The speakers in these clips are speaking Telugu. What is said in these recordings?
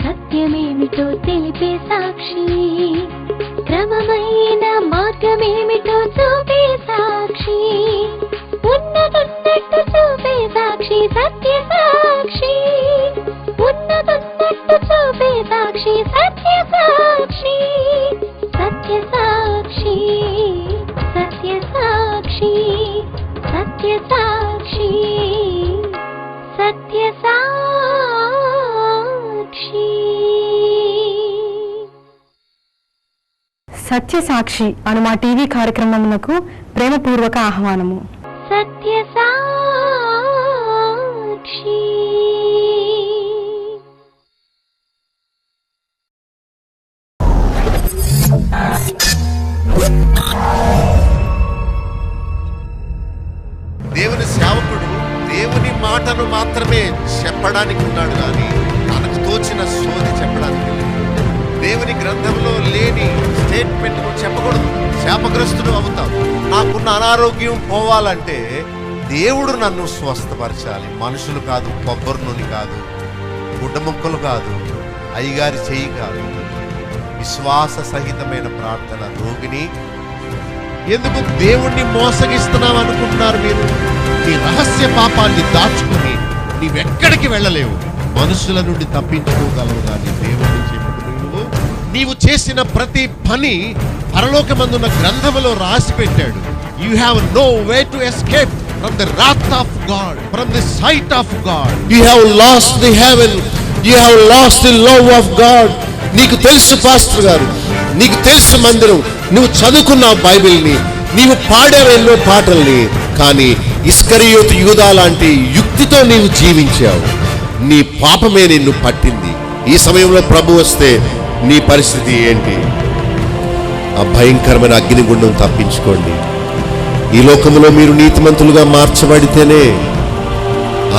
సత్యమేమిటో తెలిపే సాక్షి, క్రమమైన మార్గమేమిటో చూపే సాక్షి, ఉన్నతున్నట్టు చూపే సాక్షి, సత్య సాక్షి, ఉన్నతున్నట్టు చూపే సాక్షి, సత్య సాక్షి, సత్య సాక్షి, సత్య సాక్షి, సత్య సాక్షి, సత్య సాక్షి. సత్య సాక్షి అను మా టీవీ కార్యక్రమమునకు ప్రేమపూర్వక ఆహ్వానము. సత్య సాక్షి. దేవుని సేవకుడు దేవుని మాటను మాత్రమే చెప్పడానికి ఉన్నాడు కానీ తనకు తోచిన సోది చెప్పడానికి లేదు. దేవుని గ్రంథంలో లేని స్టేట్మెంట్ నువ్వు చెప్పకూడదు. శాపగ్రస్తుడు అవుతావు. నాకున్న అనారోగ్యం పోవాలంటే దేవుడు నన్ను స్వస్థపరచాలి, మనుషులు కాదు, కొబ్బరి నూనె కాదు, గుడ్డ ముక్కలు కాదు, అయ్యగారి చెయ్యి కాదు. విశ్వాస సహితమైన ప్రార్థన. రోగిని ఎందుకు దేవుణ్ణి మోసగిస్తున్నావు అనుకుంటున్నారు మీరు? నీ రహస్య పాపాన్ని దాచుకుని నీవెక్కడికి వెళ్ళలేవు. మనుషుల నుండి తప్పించుకోగలవు కానీ దేవుడిని చెప్పుకుని నీవు చేసిన ప్రతి పని పరలోకమందున్న గ్రంథములో రాసి పెట్టాడు. You have no way to escape from the wrath of God, from the sight of God. You have lost the heaven, you have lost the love of God. నీకు తెలుసు పాస్టర్ గారు, నీకు తెలుసు మందిరం, నువ్వు చదువుకున్నావు బైబిల్ని, నీవు పాడావు ఎన్నో పాటల్ని, కానీ ఇస్కరియోతు యూదా లాంటి యుక్తితో నీవు జీవించావు. నీ పాపమే నిన్ను పట్టింది. ఈ సమయంలో ప్రభు వస్తే నీ పరిస్థితి ఏంటి? ఆ భయంకరమైన అగ్నిగుండం తప్పించుకోండి. ఈ లోకంలో మీరు నీతిమంతులుగా మార్చబడితేనే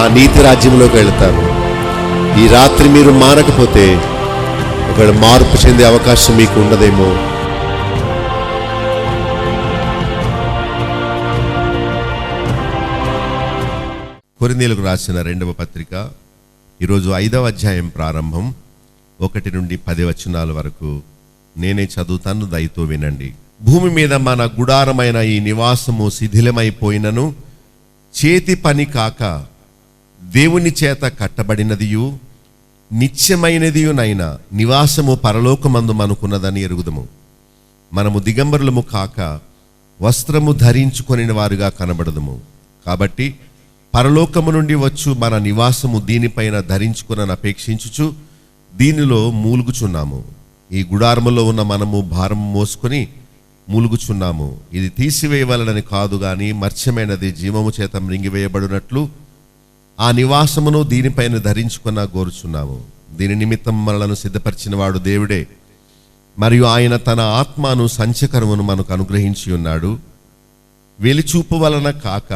ఆ నీతి రాజ్యంలోకి వెళ్తారు. ఈ రాత్రి మీరు మారకపోతే ఒకవేళ మార్పు చెందే అవకాశం మీకు ఉండదేమో. కొరింథీయులకు రాసిన 2వ పత్రిక ఈరోజు 5వ అధ్యాయం ప్రారంభం 1 నుండి 10 వచనాల వరకు నేనే చదువుతాను, దయతో వినండి. భూమి మీద మన గుడారమైన ఈ నివాసము శిథిలమైపోయినను చేతి పని కాక దేవుని చేత కట్టబడినదియు నిత్యమైనదియునైన నివాసము పరలోకమందు మనకున్నదని ఎరుగుదము. మనము దిగంబరులము కాక వస్త్రము ధరించుకొనిన వారుగా కనబడదుము. కాబట్టి పరలోకము నుండి వచ్చు మన నివాసము దీనిపైన ధరించుకొనని అపేక్షించుచు దీనిలో మూలుగుచున్నాము. ఈ గుడారములో ఉన్న మనము భారము మోసుకొని మూలుగుచున్నాము. ఇది తీసివేయవలనని కాదు గాని మర్త్యమైనది జీవము చేత మృంగివేయబడినట్లు ఆ నివాసమును దీనిపైన ధరించుకున్న కోరుచున్నాము. దీని నిమిత్తం మనలను సిద్ధపరిచిన వాడు దేవుడే, మరియు ఆయన తన ఆత్మను సంచకరమును మనకు అనుగ్రహించి ఉన్నాడు. వెలిచూపు వలన కాక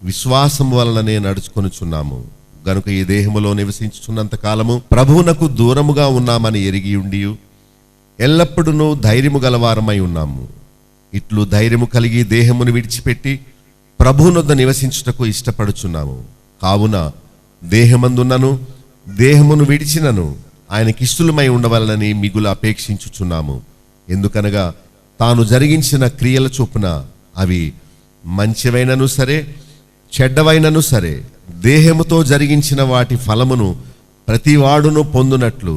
విశ్వాసము వలననే నడుచుకొనుచున్నాము. గనుక ఈ దేహములో నివసించుచున్నంత కాలము ప్రభువునకు దూరముగా ఉన్నామని ఎరిగి ఉండి ఎల్లప్పుడూ ధైర్యము గలవారమై ఉన్నాము. ఇట్లు ధైర్యము కలిగి దేహమును విడిచిపెట్టి ప్రభువునొద్ద నివసించుటకు ఇష్టపడుచున్నాము. కావున దేహమందున్నను దేహమును విడిచినను ఆయనకిష్టులమై ఉండవలనని మిగులు అపేక్షించుచున్నాము. ఎందుకనగా తాను జరిగించిన క్రియల చొప్పున అవి మంచివైనను సరే చెడ్డవైనను సరే దేహముతో జరిగించిన వాటి ఫలమును ప్రతివాడును పొందునట్లు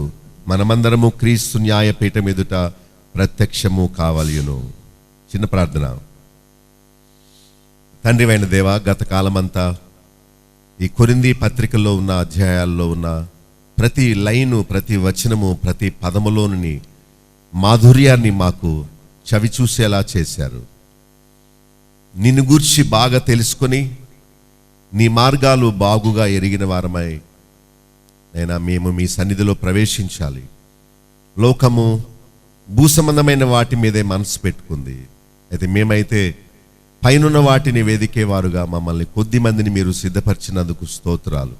మనమందరము క్రీస్తు న్యాయపీఠం ఎదుట ప్రత్యక్షము కావలయును. చిన్న ప్రార్థన. తండ్రివైన దేవా, గత కాలమంతా ఈ కొరింథీ పత్రికల్లో ఉన్న అధ్యాయాల్లో ఉన్న ప్రతి లైను, ప్రతి వచనము, ప్రతి పదములోని మాధుర్యాన్ని మాకు చవి చూసేలా చేశారు. నిన్ను గూర్చి బాగా తెలుసుకొని నీ మార్గాలు బాగుగా ఎరిగిన వారమై అయినా మేము మీ సన్నిధిలో ప్రవేశించాలి. లోకము భూసంబంధమైన వాటి మీదే మనసు పెట్టుకుంది. అయితే మేమైతే పైనున్న వాటిని వెదికేవారుగా మమ్మల్ని కొద్ది మందిని మీరు సిద్ధపరిచినందుకు స్తోత్రాలు.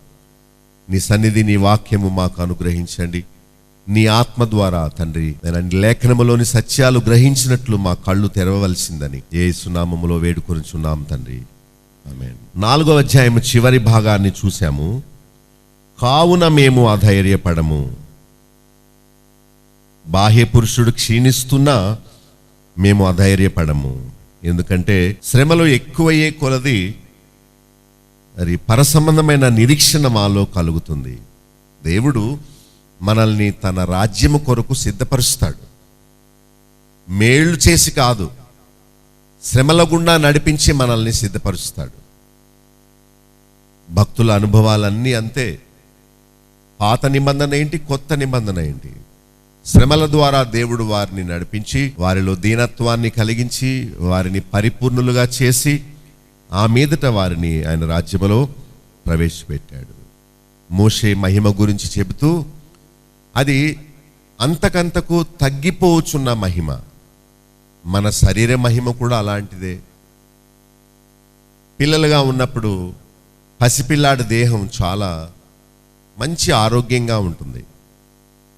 నీ సన్నిధి, నీ వాక్యము మాకు అనుగ్రహించండి. నీ ఆత్మ ద్వారా తండ్రి లేఖనములోని సత్యాలు గ్రహించినట్లు మా కళ్ళు తెరవవలసిందని యేసు నామములో వేడుకొనుచున్నాం తండ్రి, ఆమేన్. 4వ అధ్యాయం చివరి భాగాన్ని చూసాము. కావున మేము అధైర్యపడము, బాహ్య పురుషుడు క్షీణిస్తున్నా మేము అధైర్యపడము. ఎందుకంటే శ్రమలు ఎక్కువయ్యే కొలది మరి పరసంబంధమైన నిరీక్షణ మాలో కలుగుతుంది. దేవుడు మనల్ని తన రాజ్యము కొరకు సిద్ధపరుస్తాడు. మేళ్ళు చేసి కాదు, శ్రమల గుండా నడిపించి మనల్ని సిద్ధపరుస్తాడు. భక్తుల అనుభవాలన్నీ అంతే. పాత నిబంధన ఏంటి, కొత్త నిబంధన ఏంటి? శ్రమల ద్వారా దేవుడు వారిని నడిపించి, వారిలో దీనత్వాన్ని కలిగించి, వారిని పరిపూర్ణులుగా చేసి, ఆ మీదట వారిని ఆయన రాజ్యములో ప్రవేశపెట్టాడు. మోషే మహిమ గురించి చెబుతూ, అది అంతకంతకు తగ్గిపోవచ్చున్న మహిమ. మన శరీర మహిమ కూడా అలాంటిదే. పిల్లలుగా ఉన్నప్పుడు పసిపిల్లాడి దేహం చాలా మంచి ఆరోగ్యంగా ఉంటుంది.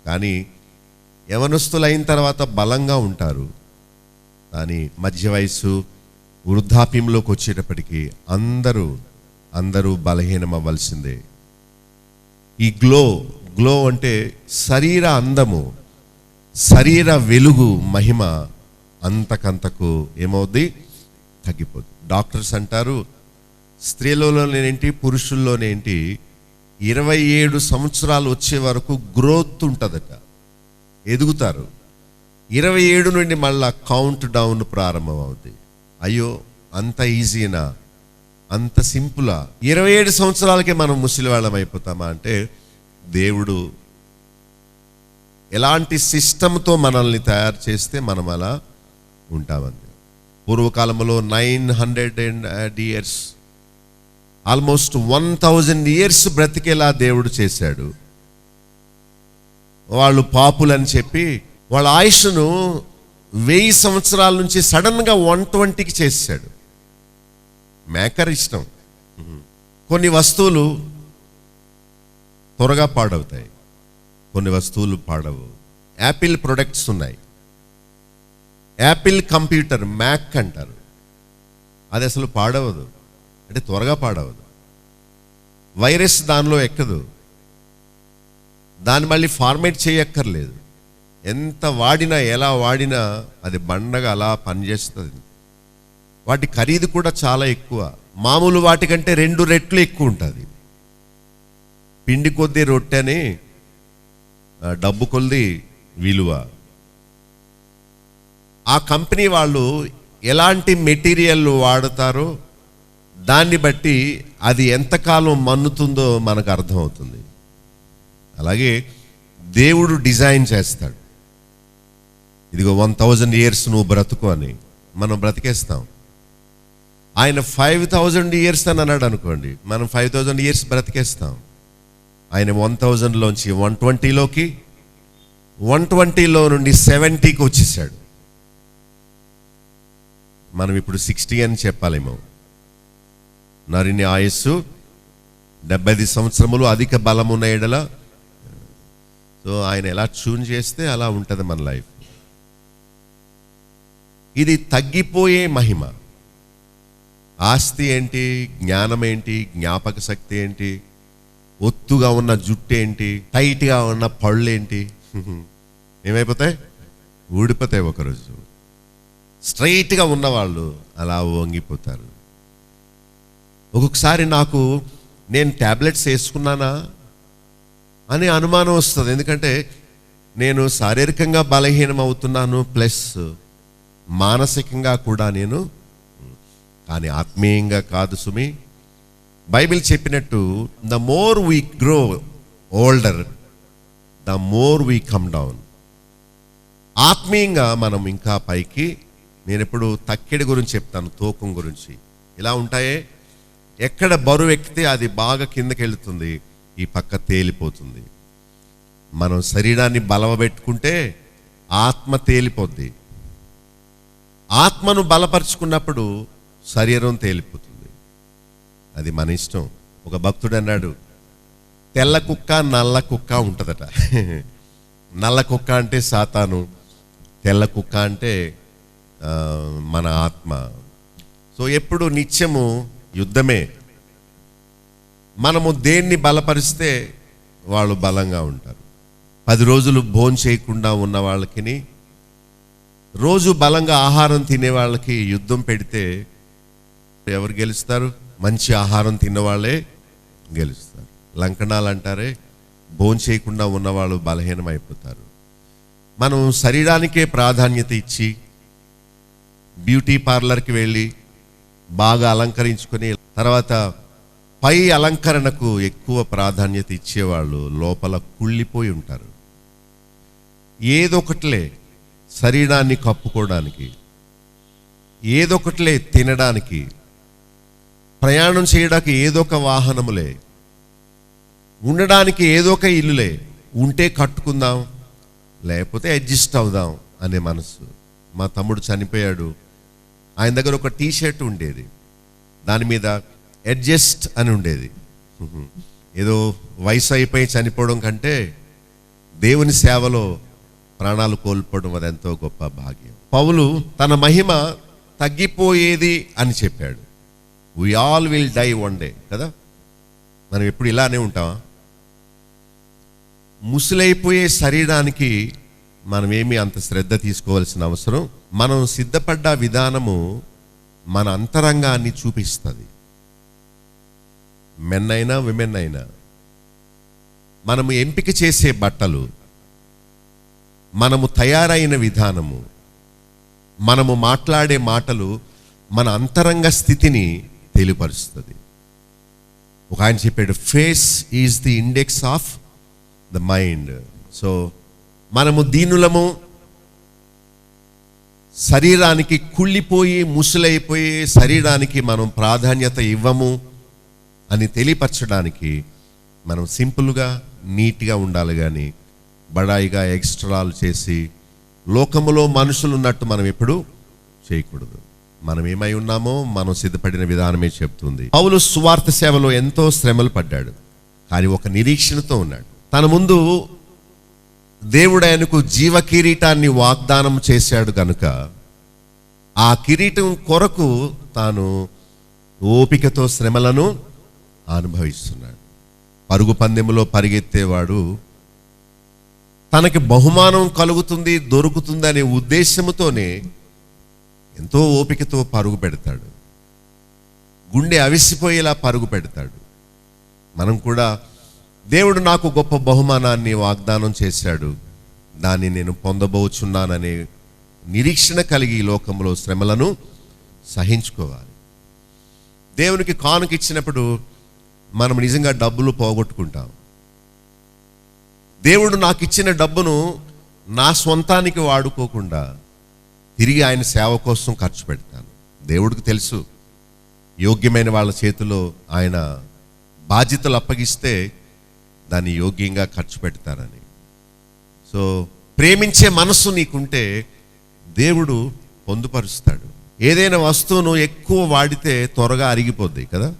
కానీ యవనస్తులైన తర్వాత బలంగా ఉంటారు. కానీ మధ్య వయసు వృద్ధాప్యంలోకి వచ్చేటప్పటికి అందరూ బలహీనం అవ్వాల్సిందే. ఈ గ్లో అంటే శరీర అందము, శరీర వెలుగు, మహిమ అంతకంతకు ఏమవుద్ది, తగ్గిపోద్ది. డాక్టర్స్ అంటారు స్త్రీలలోనేంటి పురుషుల్లోనేంటి 27 సంవత్సరాలు వచ్చే వరకు గ్రోత్ ఉంటుందట, ఎదుగుతారు. 27 నుండి మళ్ళా కౌంట్ డౌన్ ప్రారంభం అవుతుంది. అయ్యో అంత ఈజీనా, అంత సింపులా? 27 సంవత్సరాలకే మనం ముసలి వాళ్ళం అయిపోతామా అంటే, దేవుడు ఎలాంటి సిస్టంతో మనల్ని తయారు చేస్తే మనం అలా ఉంటామండి. పూర్వకాలంలో 900 ఇయర్స్, ఆల్మోస్ట్ 1000 ఇయర్స్ బ్రతికేలా దేవుడు చేశాడు. వాళ్ళు పాపులని చెప్పి వాళ్ళ ఆయుష్ను 1000 సంవత్సరాల నుంచి సడన్గా 120కి చేశాడు. మేకర్ ఇష్టం. కొన్ని వస్తువులు త్వరగా పాడవుతాయి, కొన్ని వస్తువులు పాడవు. యాపిల్ ప్రొడక్ట్స్ ఉన్నాయి. యాపిల్ కంప్యూటర్, మ్యాక్ అంటారు, అది అసలు పాడవదు, అంటే త్వరగా పాడవదు. వైరస్ దానిలో ఎక్కదు, దాన్ని మళ్ళీ ఫార్మేట్ చేయక్కర్లేదు. ఎంత వాడినా, ఎలా వాడినా అది బండగా అలా పనిచేస్తుంది. వాటి ఖరీదు కూడా చాలా ఎక్కువ, మామూలు వాటికంటే 2 రెట్లు ఎక్కువ ఉంటుంది. పిండి కొద్దీ రొట్టె అని, డబ్బు కొద్ది విలువ. ఆ కంపెనీ వాళ్ళు ఎలాంటి మెటీరియల్ వాడతారో దాన్ని బట్టి అది ఎంతకాలం మన్నుతుందో మనకు అర్థమవుతుంది. అలాగే దేవుడు డిజైన్ చేస్తాడు. ఇదిగో 1000 ఇయర్స్ నువ్వు బ్రతుకు అని, మనం బ్రతికేస్తాం. ఆయన 5000 ఇయర్స్ అని అన్నాడు అనుకోండి, మనం 5000 ఇయర్స్ బ్రతికేస్తాం. ఆయన 1000లోంచి 120లోకి, 120లో నుండి 70కి వచ్చేసాడు. మనం ఇప్పుడు 60 అని చెప్పాలేమో. నరుని ఆయుస్సు 75 సంవత్సరములు, అధిక బలమున్న ఎడల. సో ఆయన ఎలా ట్యూన్ చేస్తే అలా ఉంటుంది మన లైఫ్. ఇది తగ్గిపోయే మహిమ. ఆస్తి ఏంటి, జ్ఞానం ఏంటి, జ్ఞాపక శక్తి ఏంటి, ఒత్తుగా ఉన్న జుట్టు ఏంటి, టైట్గా ఉన్న పళ్ళు ఏంటి, ఏమైపోతాయి, ఊడిపోతాయి ఒకరోజు. స్ట్రైట్గా ఉన్నవాళ్ళు అలా వంగిపోతారు. ఒక్కొక్కసారి నేను ట్యాబ్లెట్స్ వేసుకున్నానా అని అనుమానం వస్తుంది. ఎందుకంటే నేను శారీరకంగా బలహీనం అవుతున్నాను, ప్లస్ మానసికంగా కూడా నేను, కానీ ఆత్మీయంగా కాదు సుమి. బైబిల్ చెప్పినట్టు the more we grow older the more we come down. ఆత్మీయంగా మనం ఇంకా పైకి. నేను ఎప్పుడు తక్కెడి గురించి చెప్తాను, తూకం గురించి. ఇలా ఉంటాయే, ఎక్కడ బరువు ఎక్కితే అది బాగా కిందకి వెళుతుంది, ఈ పక్క తేలిపోతుంది. మనం శరీరాన్ని బలవబెట్టుకుంటే ఆత్మ తేలిపోద్ది. ఆత్మను బలపరుచుకున్నప్పుడు శరీరం తేలిపోతుంది. అది మన ఇష్టం. ఒక భక్తుడు అన్నాడు, తెల్ల కుక్క నల్ల కుక్క ఉంటుందట. నల్ల కుక్క అంటే సాతాను, తెల్ల కుక్క అంటే మన ఆత్మ. సో ఎప్పుడు నిత్యము యుద్ధమే. మనము దేన్ని బలపరిస్తే వాళ్ళు బలంగా ఉంటారు. 10 రోజులు భోజనం చేయకుండా ఉన్న వాళ్ళకి, రోజు బలంగా ఆహారం తినే వాళ్ళకి యుద్ధం పెడితే ఎవరు గెలుస్తారు? మంచి ఆహారం తిన్నవాళ్ళే గెలుస్తారు. లంకణాలు అంటారే, భోజనం చేయకుండా ఉన్నవాళ్ళు బలహీనమైపోతారు. మనం శరీరానికే ప్రాధాన్యత ఇచ్చి బ్యూటీ పార్లర్కి వెళ్ళి బాగా అలంకరించుకొని తర్వాత పై అలంకరణకు ఎక్కువ ప్రాధాన్యత ఇచ్చేవాళ్ళు లోపల కుళ్ళిపోయి ఉంటారు. ఏదొకట్లే శరీరాన్ని కప్పుకోవడానికి, ఏదొకట్లే తినడానికి, ప్రయాణం చేయడానికి ఏదో ఒక వాహనములే, ఉండడానికి ఏదో ఒక ఇల్లులే, ఉంటే కట్టుకుందాం లేకపోతే అడ్జస్ట్ అవుదాం అనే మనసు. మా తమ్ముడు చనిపోయాడు, ఆయన దగ్గర ఒక టీషర్ట్ ఉండేది, దాని మీద అడ్జస్ట్ అని ఉండేది. ఏదో వయసు అయిపోయి చనిపోవడం కంటే దేవుని సేవలో ప్రాణాలు కోల్పోవడం అదెంతో గొప్ప భాగ్యం. పౌలు తన మహిమ తగ్గిపోయేది అని చెప్పాడు. We all will die one day కదా. మనం ఎప్పుడు ఇలానే ఉంటామా? ముసలైపోయే శరీరానికి మనం ఏమీ అంత శ్రద్ధ తీసుకోవాల్సిన అవసరం. మనం సిద్ధపడ్డ విధానము మన అంతరంగాన్ని చూపిస్తుంది. మెన్ అయినా విమెన్ అయినా మనము ఎంపిక చేసే బట్టలు, మనము తయారైన విధానము, మనము మాట్లాడే మాటలు మన అంతరంగ స్థితిని తెలియపరుస్తుంది. ఒక ఆయన చెప్పాడు, face is the index of the mind. So మనము దీనులము, శరీరానికి కుళ్ళిపోయి ముసలైపోయి శరీరానికి మనం ప్రాధాన్యత ఇవ్వము అని తెలియపరచడానికి మనం సింపుల్గా నీట్గా ఉండాలి, కానీ బడాయిగా ఎక్స్ట్రాలు చేసి లోకములో మనుషులు ఉన్నట్టు మనం ఎప్పుడు చేయకూడదు. మనం ఏమై ఉన్నామో మనం సిద్ధపడిన విధానమే చెప్తుంది. పౌలు సువార్త సేవలో ఎంతో శ్రమలు పడ్డాడు, కానీ ఒక నిరీక్షణతో ఉన్నాడు. తన ముందు దేవుడు ఆయనకు జీవ కిరీటాన్ని వాగ్దానం చేశాడు కనుక ఆ కిరీటం కొరకు తాను ఓపికతో శ్రమలను అనుభవిస్తున్నాడు. పరుగు పందెములో పరిగెత్తేవాడు తనకి బహుమానం కలుగుతుంది, దొరుకుతుంది అనే ఉద్దేశంతోనే ఎంతో ఓపికతో పరుగు పెడతాడు, గుండె అవిసిపోయేలా పరుగు పెడతాడు. మనం కూడా దేవుడు నాకు గొప్ప బహుమానాన్ని వాగ్దానం చేశాడు, దాన్ని నేను పొందబోచున్నాననే నిరీక్షణ కలిగి ఈ లోకంలో శ్రమలను సహించుకోవాలి. దేవునికి కానుక ఇచ్చినప్పుడు మనం నిజంగా డబ్బులు పోగొట్టుకుంటాం. దేవుడు నాకు ఇచ్చిన డబ్బును నా స్వంతానికి వాడుకోకుండా తిరిగి ఆయన సేవ కోసం ఖర్చు పెడతాను. దేవుడికి తెలుసు యోగ్యమైన వాళ్ళ చేతిలో ఆయన బాధ్యతలు అప్పగిస్తే దాన్ని యోగ్యంగా ఖర్చు పెడతానని. సో ప్రేమించే మనస్సు నీకుంటే దేవుడు పొందుపరుస్తాడు. ఏదైనా వస్తువును ఎక్కువ వాడితే త్వరగా అరిగిపోద్ది కదా.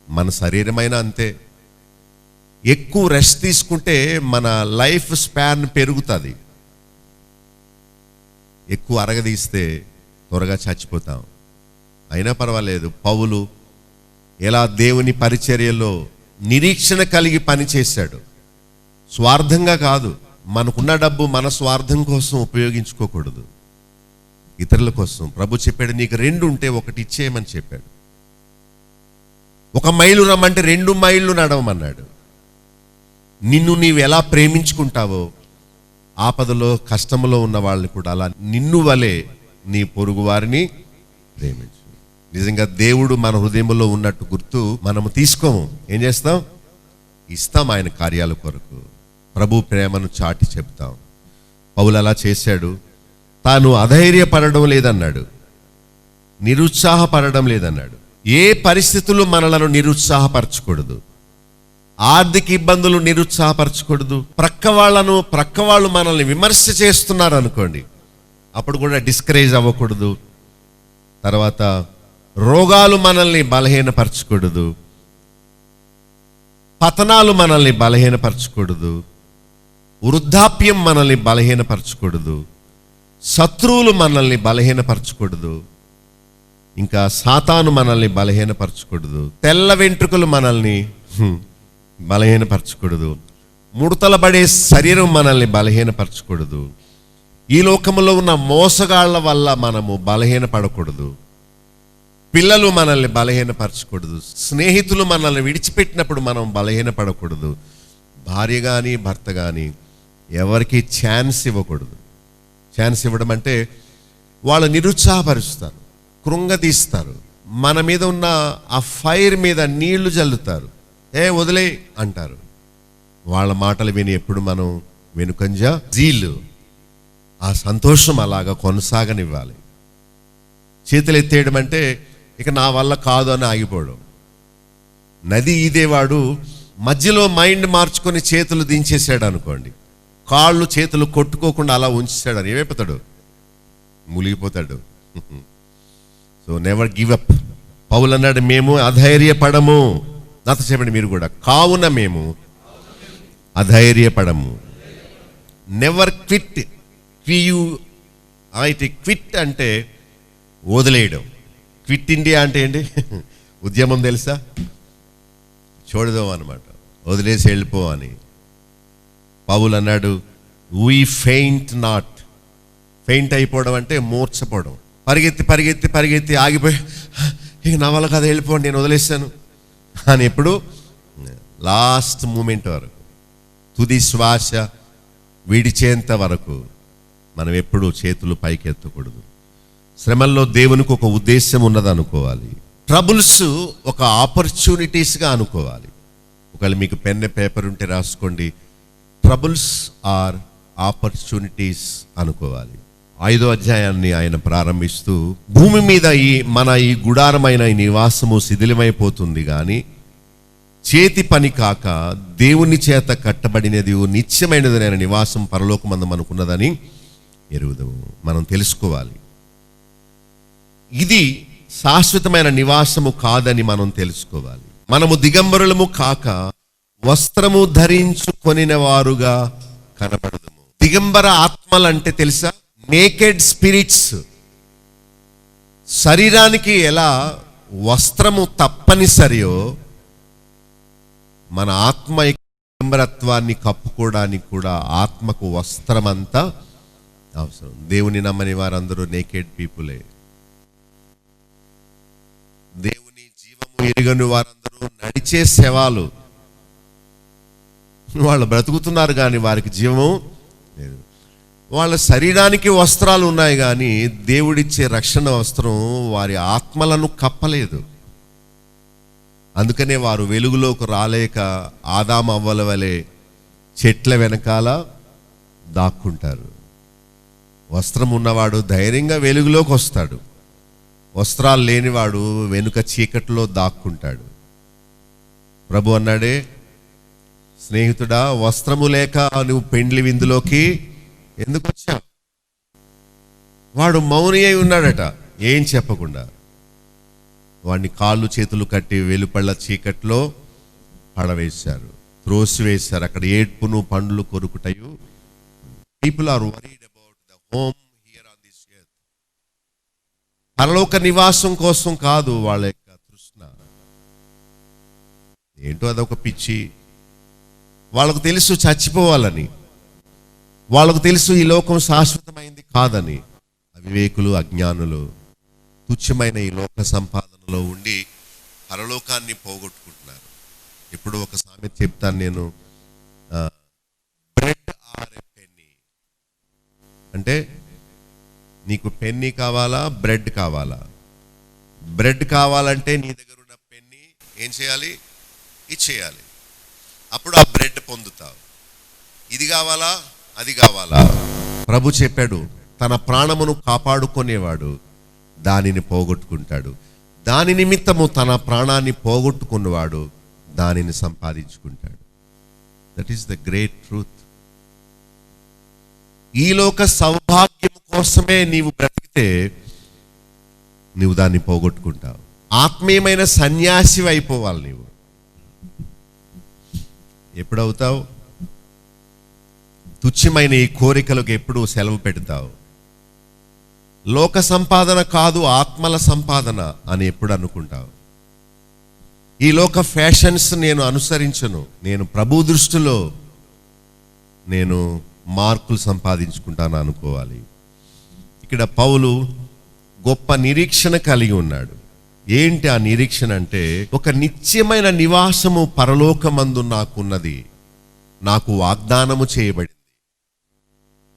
మన శరీరమైనా అంతే. ఎక్కువ రెస్ట్ తీసుకుంటే మన లైఫ్ స్పాన్ పెరుగుతుంది, ఎక్కువ అరగదీస్తే త్వరగా చచ్చిపోతాం. అయినా పర్వాలేదు, పౌలు ఎలా దేవుని పరిచర్యలో నిరీక్షణ కలిగి పనిచేశాడు. స్వార్థంగా కాదు, మనకున్న డబ్బు మన స్వార్థం కోసం ఉపయోగించుకోకూడదు, ఇతరుల కోసం. ప్రభు చెప్పాడు, నీకు 2 ఉంటే 1 ఇచ్చేయమని చెప్పాడు. 1 మైలు రమ్మంటే 2 మైళ్ళు నడవమన్నాడు. నిన్ను నీవు ఎలా ప్రేమించుకుంటావో ఆపదలో కష్టంలో ఉన్న వాళ్ళని కూడా అలా నిన్ను వలె నీ పొరుగు వారిని ప్రేమించు. నిజంగా దేవుడు మన హృదయంలో ఉన్నట్టు గుర్తు మనము తీసుకోము. ఏం చేస్తాం? ఇస్తాం ఆయన కార్యాల కొరకు. ప్రభు ప్రేమను చాటి చెప్తాం. పౌలు అలా చేశాడు. తాను అధైర్యపడడం లేదన్నాడు, నిరుత్సాహపడడం లేదన్నాడు. ఏ పరిస్థితులు మనలను నిరుత్సాహపరచకూడదు. ఆర్థిక ఇబ్బందులు నిరుత్సాహపరచకూడదు. ప్రక్క వాళ్ళు మనల్ని విమర్శ చేస్తున్నారు అనుకోండి, అప్పుడు కూడా డిస్కరేజ్ అవ్వకూడదు. తర్వాత రోగాలు మనల్ని బలహీనపరచకూడదు, పతనాలు మనల్ని బలహీనపరచకూడదు, వృద్ధాప్యం మనల్ని బలహీనపరచకూడదు, శత్రువులు మనల్ని బలహీనపరచకూడదు, ఇంకా సాతాను మనల్ని బలహీనపరచకూడదు, తెల్ల వెంట్రుకలు మనల్ని బలహీనపరచకూడదు, ముడతల పడే శరీరం మనల్ని బలహీనపరచకూడదు. ఈ లోకంలో ఉన్న మోసగాళ్ల వల్ల మనము బలహీనపడకూడదు. పిల్లలు మనల్ని బలహీనపరచకూడదు. స్నేహితులు మనల్ని విడిచిపెట్టినప్పుడు మనం బలహీనపడకూడదు. భార్య కానీ భర్త కానీ ఎవరికి ఛాన్స్ ఇవ్వకూడదు. ఛాన్స్ ఇవ్వడం అంటే వాళ్ళు నిరుత్సాహపరుస్తారు, కృంగదీస్తారు, మన మీద ఉన్న ఆ ఫైర్ మీద నీళ్లు జల్లుతారు. వదిలే అంటారు. వాళ్ళ మాటలు విని ఎప్పుడు మనం వెనుకంజ జీలు ఆ సంతోషం అలాగా కొనసాగనివ్వాలి. చేతులు ఎత్తేయడం అంటే ఇక నా వల్ల కాదు అని ఆగిపోవడం. నది ఈదేవాడు మధ్యలో మైండ్ మార్చుకొని చేతులు దించేసాడు అనుకోండి, కాళ్ళు చేతులు కొట్టుకోకుండా అలా ఉంచేసాడు అని ఏమైపోతాడు? మునిగిపోతాడు. So never give up. Paul అన్నాడు, మేము అధైర్యపడము. నాతో చెప్పండి మీరు కూడా, కావున మేము అధైర్యపడము. Never quit. క్విట్ అంటే వదిలేయడం. క్విట్ ఇండియా అంటే ఏంటి? ఉద్యమం తెలుసా? చూడదాం అన్నమాట, వదిలేసి వెళ్ళిపో అని. పౌలు అన్నాడు, వీ ఫెయింట్ నాట్. ఫెయింట్ అయిపోవడం అంటే మూర్ఛపోవడం. పరిగెత్తి పరిగెత్తి పరిగెత్తి ఆగిపోయి ఇక నా వల్ల కదా వెళ్ళిపోండి నేను వదిలేస్తాను అని ఎప్పుడు లాస్ట్ మూమెంట్ వరకు, తుది శ్వాస విడిచేంత వరకు మనం ఎప్పుడూ చేతులు పైకి ఎత్తకూడదు. శ్రమల్లో దేవునికి ఒక ఉద్దేశం ఉన్నది అనుకోవాలి. ట్రబుల్స్ ఒక ఆపర్చునిటీస్గా అనుకోవాలి. ఒకవేళ మీకు పెన్ పేపర్ ఉంటే రాసుకోండి, ట్రబుల్స్ ఆర్ ఆపర్చునిటీస్ అనుకోవాలి. 5వ అధ్యాయాన్ని ఆయన ప్రారంభిస్తూ, భూమి మీద మన ఈ గుడారమైన ఈ నివాసము శిథిలమైపోతుంది కానీ చేతి పని కాక దేవుని చేత కట్టబడినది నిత్యమైనదైన నివాసం పరలోకమందు మనకున్నదని ఎరుగుదము. మనం తెలుసుకోవాలి, ఇది శాశ్వతమైన నివాసము కాదని మనం తెలుసుకోవాలి. మనము దిగంబరులము కాక వస్త్రము ధరించుకొనిన వారుగా కనబడదుము. దిగంబర ఆత్మలంటే తెలుసా? Naked spirits. శరీరానికి ఎలా వస్త్రము తప్పనిసరియో మన ఆత్మ దిగంబరత్వాన్ని కప్పుకోవడానికి కూడా ఆత్మకు వస్త్రమంతా అవసరం. దేవుని నమ్మని వారందరూ నేకెడ్ పీపులే. దేవుని జీవము ఎరుగని వారందరూ నడిచే శవాలు. వాళ్ళు బ్రతుకుతున్నారు కానీ వారికి జీవము లేదు. వాళ్ళ శరీరానికి వస్త్రాలు ఉన్నాయి కానీ దేవుడిచ్చే రక్షణ వస్త్రం వారి ఆత్మలను కప్పలేదు. అందుకనే వారు వెలుగులోకి రాలేక ఆదాము అవ్వల వలె చెట్ల వెనకాల దాక్కుంటారు. వస్త్రం ఉన్నవాడు ధైర్యంగా వెలుగులోకి వస్తాడు. వస్త్రాలు లేనివాడు వెనుక చీకట్లో దాక్కుంటాడు. ప్రభు అన్నాడే, స్నేహితుడా, వస్త్రము లేక నువ్వు పెండ్లి విందులోకి ఎందుకు వచ్చావు? వాడు మౌని అయి ఉన్నాడట, ఏం చెప్పకుండా. వాడిని కాళ్ళు చేతులు కట్టి వెలుపళ్ళ చీకట్లో పడవేశారు, త్రోసివేశారు. అక్కడ ఏడ్పును పండ్లు కొరుకుటయు. People are worried about the home here on this earth. పరలోక నివాసం కోసం కాదు వాళ్ళ యొక్క తృష్ణ. ఏంటో అదొక పిచ్చి. వాళ్ళకు తెలుసు చచ్చిపోవాలని, వాళ్ళకు తెలుసు ఈ లోకం శాశ్వతమైంది కాదని. అవివేకులు, అజ్ఞానులు తుచ్చమైన ఈ లోక సంపాదనలో ఉండి పరలోకాన్ని పోగొట్టుకుంటున్నారు. ఇప్పుడు ఒక సామెత చెప్తాను నేను. బ్రెడ్ ఆర్ ఎ పెన్నీ అంటే నీకు పెన్నీ కావాలా, బ్రెడ్ కావాలా? బ్రెడ్ కావాలంటే నీ దగ్గర ఉన్న పెన్నీ ఏం చేయాలి? ఇచ్చేయాలి. అప్పుడు ఆ బ్రెడ్ పొందుతావు. ఇది కావాలా, అది కావాలా? ప్రభు చెప్పాడు, తన ప్రాణమును కాపాడుకునేవాడు దానిని పోగొట్టుకుంటాడు. దాని నిమిత్తము తన ప్రాణాన్ని పోగొట్టుకున్నవాడు దానిని సంపాదించుకుంటాడు. That is the great truth. ఈ లోక సౌభాగ్యం కోసమే నీవు బ్రతికితే నీవు దాన్ని పోగొట్టుకుంటావు. ఆత్మీయమైన సన్యాసి అయిపోవాలి. నీవు ఎప్పుడవుతావు? తుచ్చమైన ఈ కోరికలకు ఎప్పుడు సెలవు పెడతావు? లోక సంపాదన కాదు, ఆత్మల సంపాదన అని ఎప్పుడు అనుకుంటావు? ఈ లోక ఫ్యాషన్స్ నేను అనుసరించను, నేను ప్రభు దృష్టిలో నేను మార్కులు సంపాదించుకుంటాను అనుకోవాలి. ఇక్కడ పౌలు గొప్ప నిరీక్షణ కలిగి ఉన్నాడు. ఏంటి ఆ నిరీక్షణ అంటే, ఒక నిత్యమైన నివాసము పరలోకమందు నాకున్నది, నాకు వాగ్దానము చేయబడింది.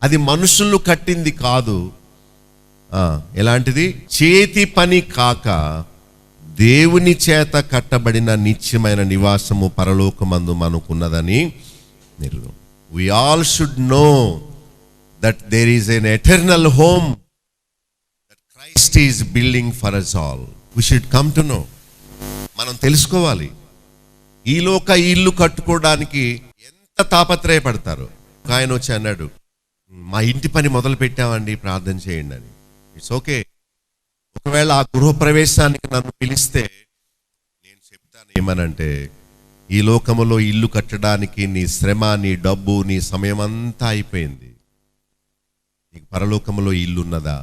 అది మనుషులు కట్టింది కాదు. ఎలాంటిది? చేతి పని కాక దేవుని చేత కట్టబడిన నిత్యమైన నివాసము పరలోకమందు మనకున్నదని మీరు. We all should know that there is an eternal home that Christ is building for us all. We should come to know. మనం తెలుసుకోవాలి. ఈ లోక ఇల్లు కట్టుకోవడానికి ఎంత తాపత్రయపడతారు. ఆయన వచ్చి అన్నాడు, మా ఇంటి పని మొదలు పెట్టామండి, ప్రార్థన చేయండి అని. It's okay. ఒకవేళ ఆ గృహప్రవేశానికి నన్ను పిలిస్తే నేను చెప్తాను ఏమనంటే, ఈ లోకములో ఇల్లు కట్టడానికి నీ శ్రమ, నీ డబ్బు, నీ సమయం అంతా అయిపోయింది. నీకు పరలోకములో ఇల్లున్నదా?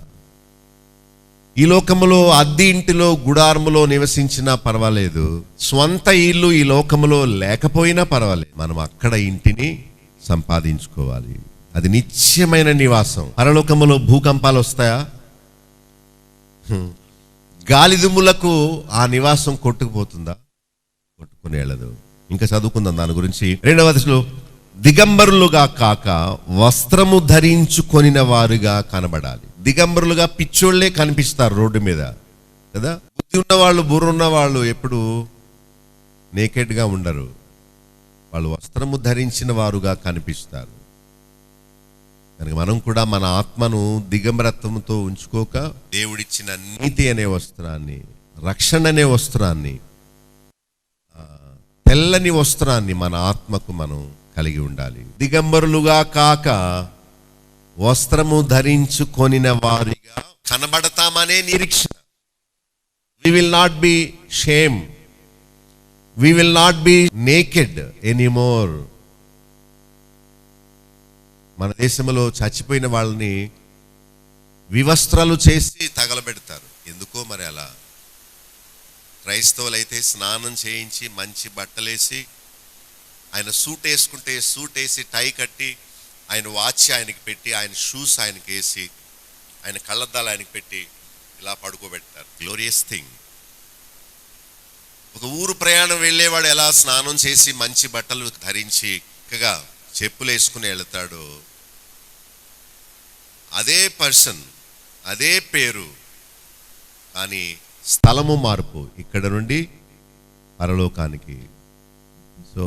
ఈ లోకములో అద్దె ఇంటిలో గుడారములో నివసించినా పర్వాలేదు, స్వంత ఇల్లు ఈ లోకములో లేకపోయినా పర్వాలేదు, మనం అక్కడ ఇంటిని సంపాదించుకోవాలి. అది నిత్యమైన నివాసం. పరలోకములో భూకంపాలు వస్తాయా? గాలిదుమ్ములకు ఆ నివాసం కొట్టుకుపోతుందా? కొట్టుకుని వెళ్ళదు. ఇంకా చదువుకుందాం దాని గురించి. 2వ వచనంలో, దిగంబరులుగా కాక వస్త్రము ధరించుకొనిన వారుగా కనబడాలి. దిగంబరులుగా పిచ్చోళ్లే కనిపిస్తారు రోడ్డు మీద కదా. బుద్ధి ఉన్నవాళ్ళు, బుర్ర ఉన్నవాళ్ళు ఎప్పుడు నేకెడ్గా ఉండరు. వాళ్ళు వస్త్రము ధరించిన వారుగా కనిపిస్తారు. కనుక మనం కూడా మన ఆత్మను దిగంబరత్వంతో ఉంచుకోక, దేవుడిచ్చిన నీతి అనే వస్త్రాన్ని, రక్షణ అనే వస్త్రాన్ని, తెల్లని వస్త్రాన్ని మన ఆత్మకు మనం కలిగి ఉండాలి. దిగంబరులుగా కాక వస్త్రము ధరించుకొనిన వారిగా కనబడతామనే నిరీక్షణ. We will not be shame. We will not be naked anymore. మన దేశంలో చచ్చిపోయిన వాళ్ళని వివస్త్రాలు చేసి తగలబెడతారు. ఎందుకో మరి అలా. క్రైస్తవులు అయితే స్నానం చేయించి మంచి బట్టలేసి, ఆయన సూట్ వేసుకుంటే సూట్ వేసి టై కట్టి, ఆయన వాచ్ ఆయనకి పెట్టి, ఆయన షూస్ ఆయనకి వేసి, ఆయన కళ్ళద్దాలు ఆయనకి పెట్టి ఇలా పడుకోబెడతారు. Glorious thing. ఒక ఊరు ప్రయాణం వెళ్ళేవాడు ఎలా స్నానం చేసి మంచి బట్టలు ధరించి చక్కగా చెప్పులు వేసుకుని వెళతాడు, అదే పర్సన్, అదే పేరు, కానీ స్థలము మార్పు, ఇక్కడ నుండి పరలోకానికి. సో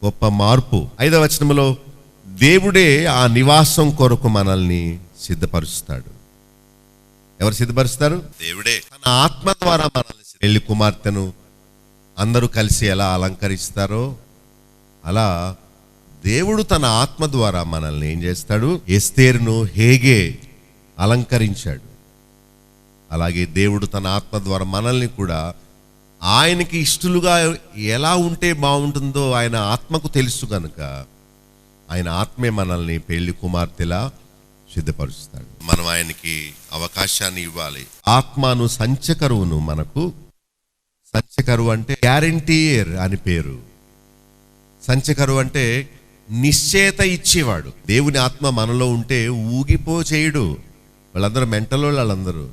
గొప్ప మార్పు. 5వ వచనంలో, దేవుడే ఆ నివాసం కొరకు మనల్ని సిద్ధపరుస్తాడు. ఎవరు సిద్ధపరుస్తారు? దేవుడే. తన ఆత్మ ద్వారా మనల్ని, పెళ్లి కుమార్తెను అందరూ కలిసి ఎలా అలంకరిస్తారో అలా దేవుడు తన ఆత్మ ద్వారా మనల్ని ఏం చేస్తాడు? ఎస్తేరును హేగే అలంకరించాడు. అలాగే దేవుడు తన ఆత్మ ద్వారా మనల్ని కూడా ఆయనకి ఇష్టలుగా ఎలా ఉంటే బాగుంటుందో ఆయన ఆత్మకు తెలుసు కనుక ఆయన ఆత్మే మనల్ని పెళ్లి కుమార్తెలా సిద్ధపరుస్తాడు. మనం ఆయనకి అవకాశాన్ని ఇవ్వాలి. ఆత్మను సంచకరువును, మనకు సంచకరువు అంటే గ్యారంటీయర్ అని పేరు. సంచకరువు అంటే నిశ్చయత ఇచ్చేవాడు. దేవుని ఆత్మ మనలో ఉంటే ఊగిపో చేయడు. వాళ్ళందరూ మెంటల్ వాళ్ళందరూ.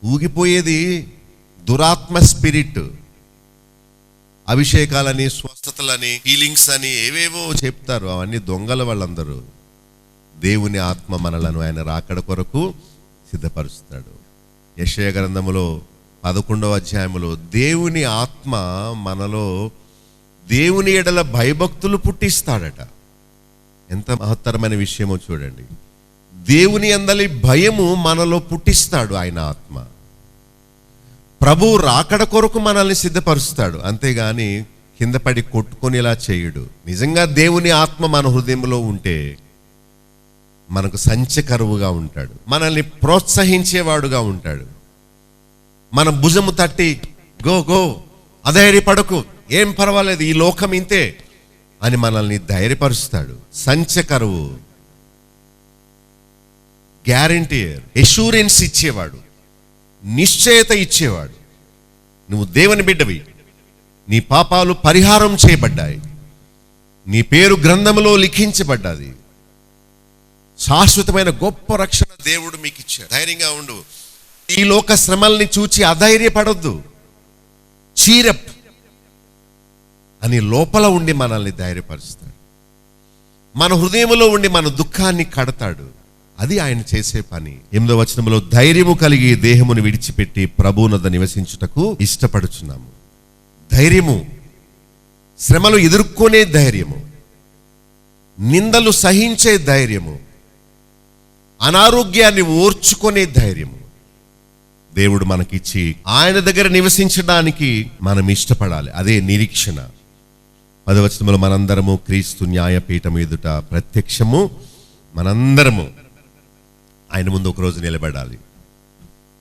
ఊగిపోయేది దురాత్మ స్పిరిట్. అభిషేకాలని, స్వస్థతలని, హీలింగ్స్ అని ఏవేవో చెప్తారు, అవన్నీ దొంగల వాళ్ళందరూ. దేవుని ఆత్మ మనలను ఆయన రాకడ కొరకు సిద్ధపరుస్తాడు. యెషయా గ్రంథములో 11వ అధ్యాయములో దేవుని ఆత్మ మనలో దేవుని ఎడల భయభక్తులు పుట్టిస్తాడట. ఎంత మహత్తరమైన విషయమో చూడండి. దేవుని అందలి భయము మనలో పుట్టిస్తాడు ఆయన ఆత్మ. ప్రభు రాకడ కొరకు మనల్ని సిద్ధపరుస్తాడు, అంతేగాని కింద పడి కొట్టుకొనిలా చేయడు. నిజంగా దేవుని ఆత్మ మన హృదయంలో ఉంటే మనకు సంచకరువుగా ఉంటాడు, మనల్ని ప్రోత్సహించేవాడుగా ఉంటాడు. మన భుజము తట్టి గో గో, అధైర్యపడకు, ఏం పర్వాలేదు, ఈ లోకం ఇంతే అని మనల్ని ధైర్యపరుస్తాడు. సంచకరువు, గ్యారంటీయర్, ఎష్యూరెన్స్ ఇచ్చేవాడు, నిశ్చయత ఇచ్చేవాడు. నువ్వు దేవుని బిడ్డవి, నీ పాపాలు పరిహారం చేయబడ్డాయి, నీ పేరు గ్రంథములో లిఖించబడ్డది. శాశ్వతమైన గొప్ప రక్షణ దేవుడు మీకు ఇచ్చాడు. ధైర్యంగా ఉండు. ఈ లోక శ్రమల్ని చూచి అధైర్యపడొద్దు. చీరప్ అని లోపల ఉండి మనల్ని ధైర్యపరుస్తాడు. మన హృదయంలో ఉండి మన దుఃఖాన్ని కడతాడు. అది ఆయన చేసే పని. 8వ వచనంలో ధైర్యము కలిగి దేహమును విడిచిపెట్టి ప్రభువునొద్ద నివసించుటకు ఇష్టపడుచున్నాము. ధైర్యము, శ్రమలు ఎదుర్కొనే ధైర్యము, నిందలు సహించే ధైర్యము, అనారోగ్యాన్ని ఓర్చుకునే ధైర్యము దేవుడు మనకిచ్చి ఆయన దగ్గర నివసించడానికి మనం ఇష్టపడాలి. అదే నిరీక్షణ. 10వ వచనంలో మనందరము క్రీస్తు న్యాయపీఠం ఎదుట ప్రత్యక్షము. మనందరము ఆయన ముందు ఒకరోజు నిలబడాలి.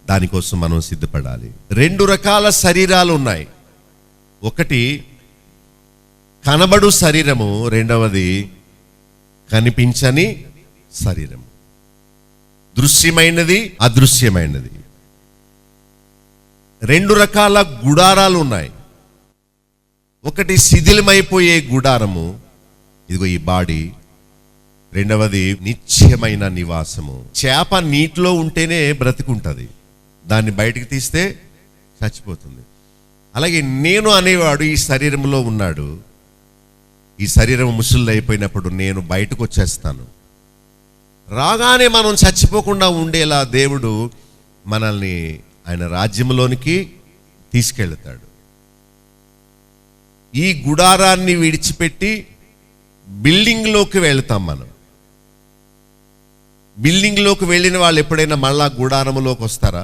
దానికోసం మనం సిద్ధపడాలి. 2 రకాల శరీరాలు ఉన్నాయి. ఒకటి కనబడు శరీరము, రెండవది కనిపించని శరీరము. దృశ్యమైనది, అదృశ్యమైనది. 2 రకాల గుడారాలు ఉన్నాయి. ఒకటి శిథిలమైపోయే గుడారము, ఇదిగో ఈ బాడీ. రెండవది నిత్యమైన నివాసము. చేప నీటిలో ఉంటేనే బ్రతికుంటది, దాన్ని బయటికి తీస్తే చచ్చిపోతుంది. అలాగే నేను అనేవాడు ఈ శరీరంలో ఉన్నాడు. ఈ శరీరం ముసలి అయిపోయినప్పుడు నేను బయటకు వచ్చేస్తాను. రాగానే మనం చచ్చిపోకుండా ఉండేలా దేవుడు మనల్ని ఆయన రాజ్యంలోనికి తీసుకెళ్తాడు. ఈ గుడారాన్ని విడిచిపెట్టి బిల్డింగ్లోకి వెళ్తాం. మనం బిల్డింగ్లోకి వెళ్ళిన వాళ్ళు ఎప్పుడైనా మళ్ళా గుడారంలోకి వస్తారా?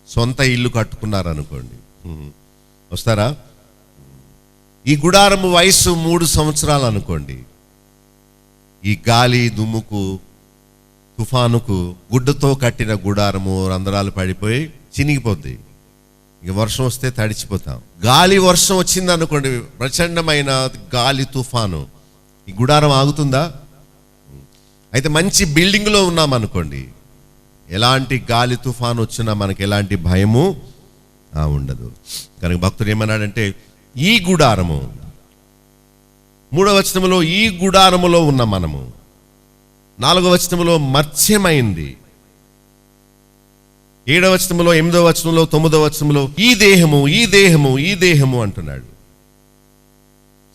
సొంత ఇల్లు కట్టుకున్నారనుకోండి, వస్తారా? ఈ గుడారము వయసు 3 సంవత్సరాలు అనుకోండి. ఈ గాలి దుమ్ముకు, తుఫానుకు గుడ్డతో కట్టిన గుడారము రంధ్రాలు పడిపోయి చినిగిపోద్ది. ఇక వర్షం వస్తే తడిచిపోతాం. గాలి వర్షం వచ్చింది అనుకోండి, ప్రచండమైన గాలి తుఫాను, ఈ గుడారం ఆగుతుందా? అయితే మంచి బిల్డింగ్లో ఉన్నాం అనుకోండి, ఎలాంటి గాలి తుఫాను వచ్చినా మనకి ఎలాంటి భయము ఉండదు. కనుక భక్తుడు ఏమన్నాడంటే, ఈ గుడారము, 3వ వచనములో ఈ గుడారములో ఉన్న మనము, 4వ వచనములో మత్స్యమైంది, 7వ వచనములో, 8వ వచనంలో, 9వ వచనంలో ఈ దేహము, ఈ దేహము, ఈ దేహము అంటున్నాడు.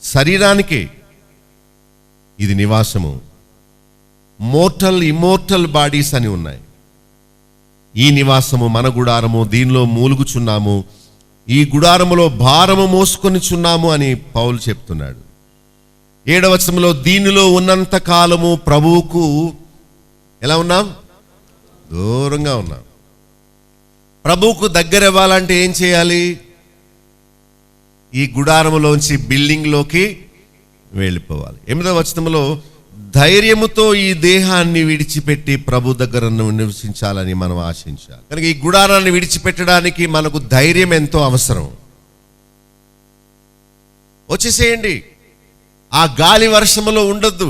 శరీరానికి ఇది నివాసము. మోర్టల్, ఇమ్మోర్టల్ బాడీస్ అని ఉన్నాయి. ఈ నివాసము మన గుడారము, దీనిలో మూలుగుచున్నాము, ఈ గుడారములో భారము మోసుకొనిచున్నాము అని పౌలు చెప్తున్నాడు. 7వ వచనంలో దీనిలో ఉన్నంత కాలము ప్రభువుకు ఎలా ఉన్నాం? దూరంగా ఉన్నాం. ప్రభువుకు దగ్గర ఇవ్వాలంటే ఏం చేయాలి? ఈ గుడారములోంచి బిల్డింగ్లోకి వెళ్ళిపోవాలి. 8వ వచనంలో ధైర్యముతో ఈ దేహాన్ని విడిచిపెట్టి ప్రభు దగ్గర నివసించాలని మనం ఆశించాలి. కనుక ఈ గుడారాన్ని విడిచిపెట్టడానికి మనకు ధైర్యం ఎంతో అవసరం. వచ్చేసేయండి, ఆ గాలి వర్షములో ఉండొద్దు.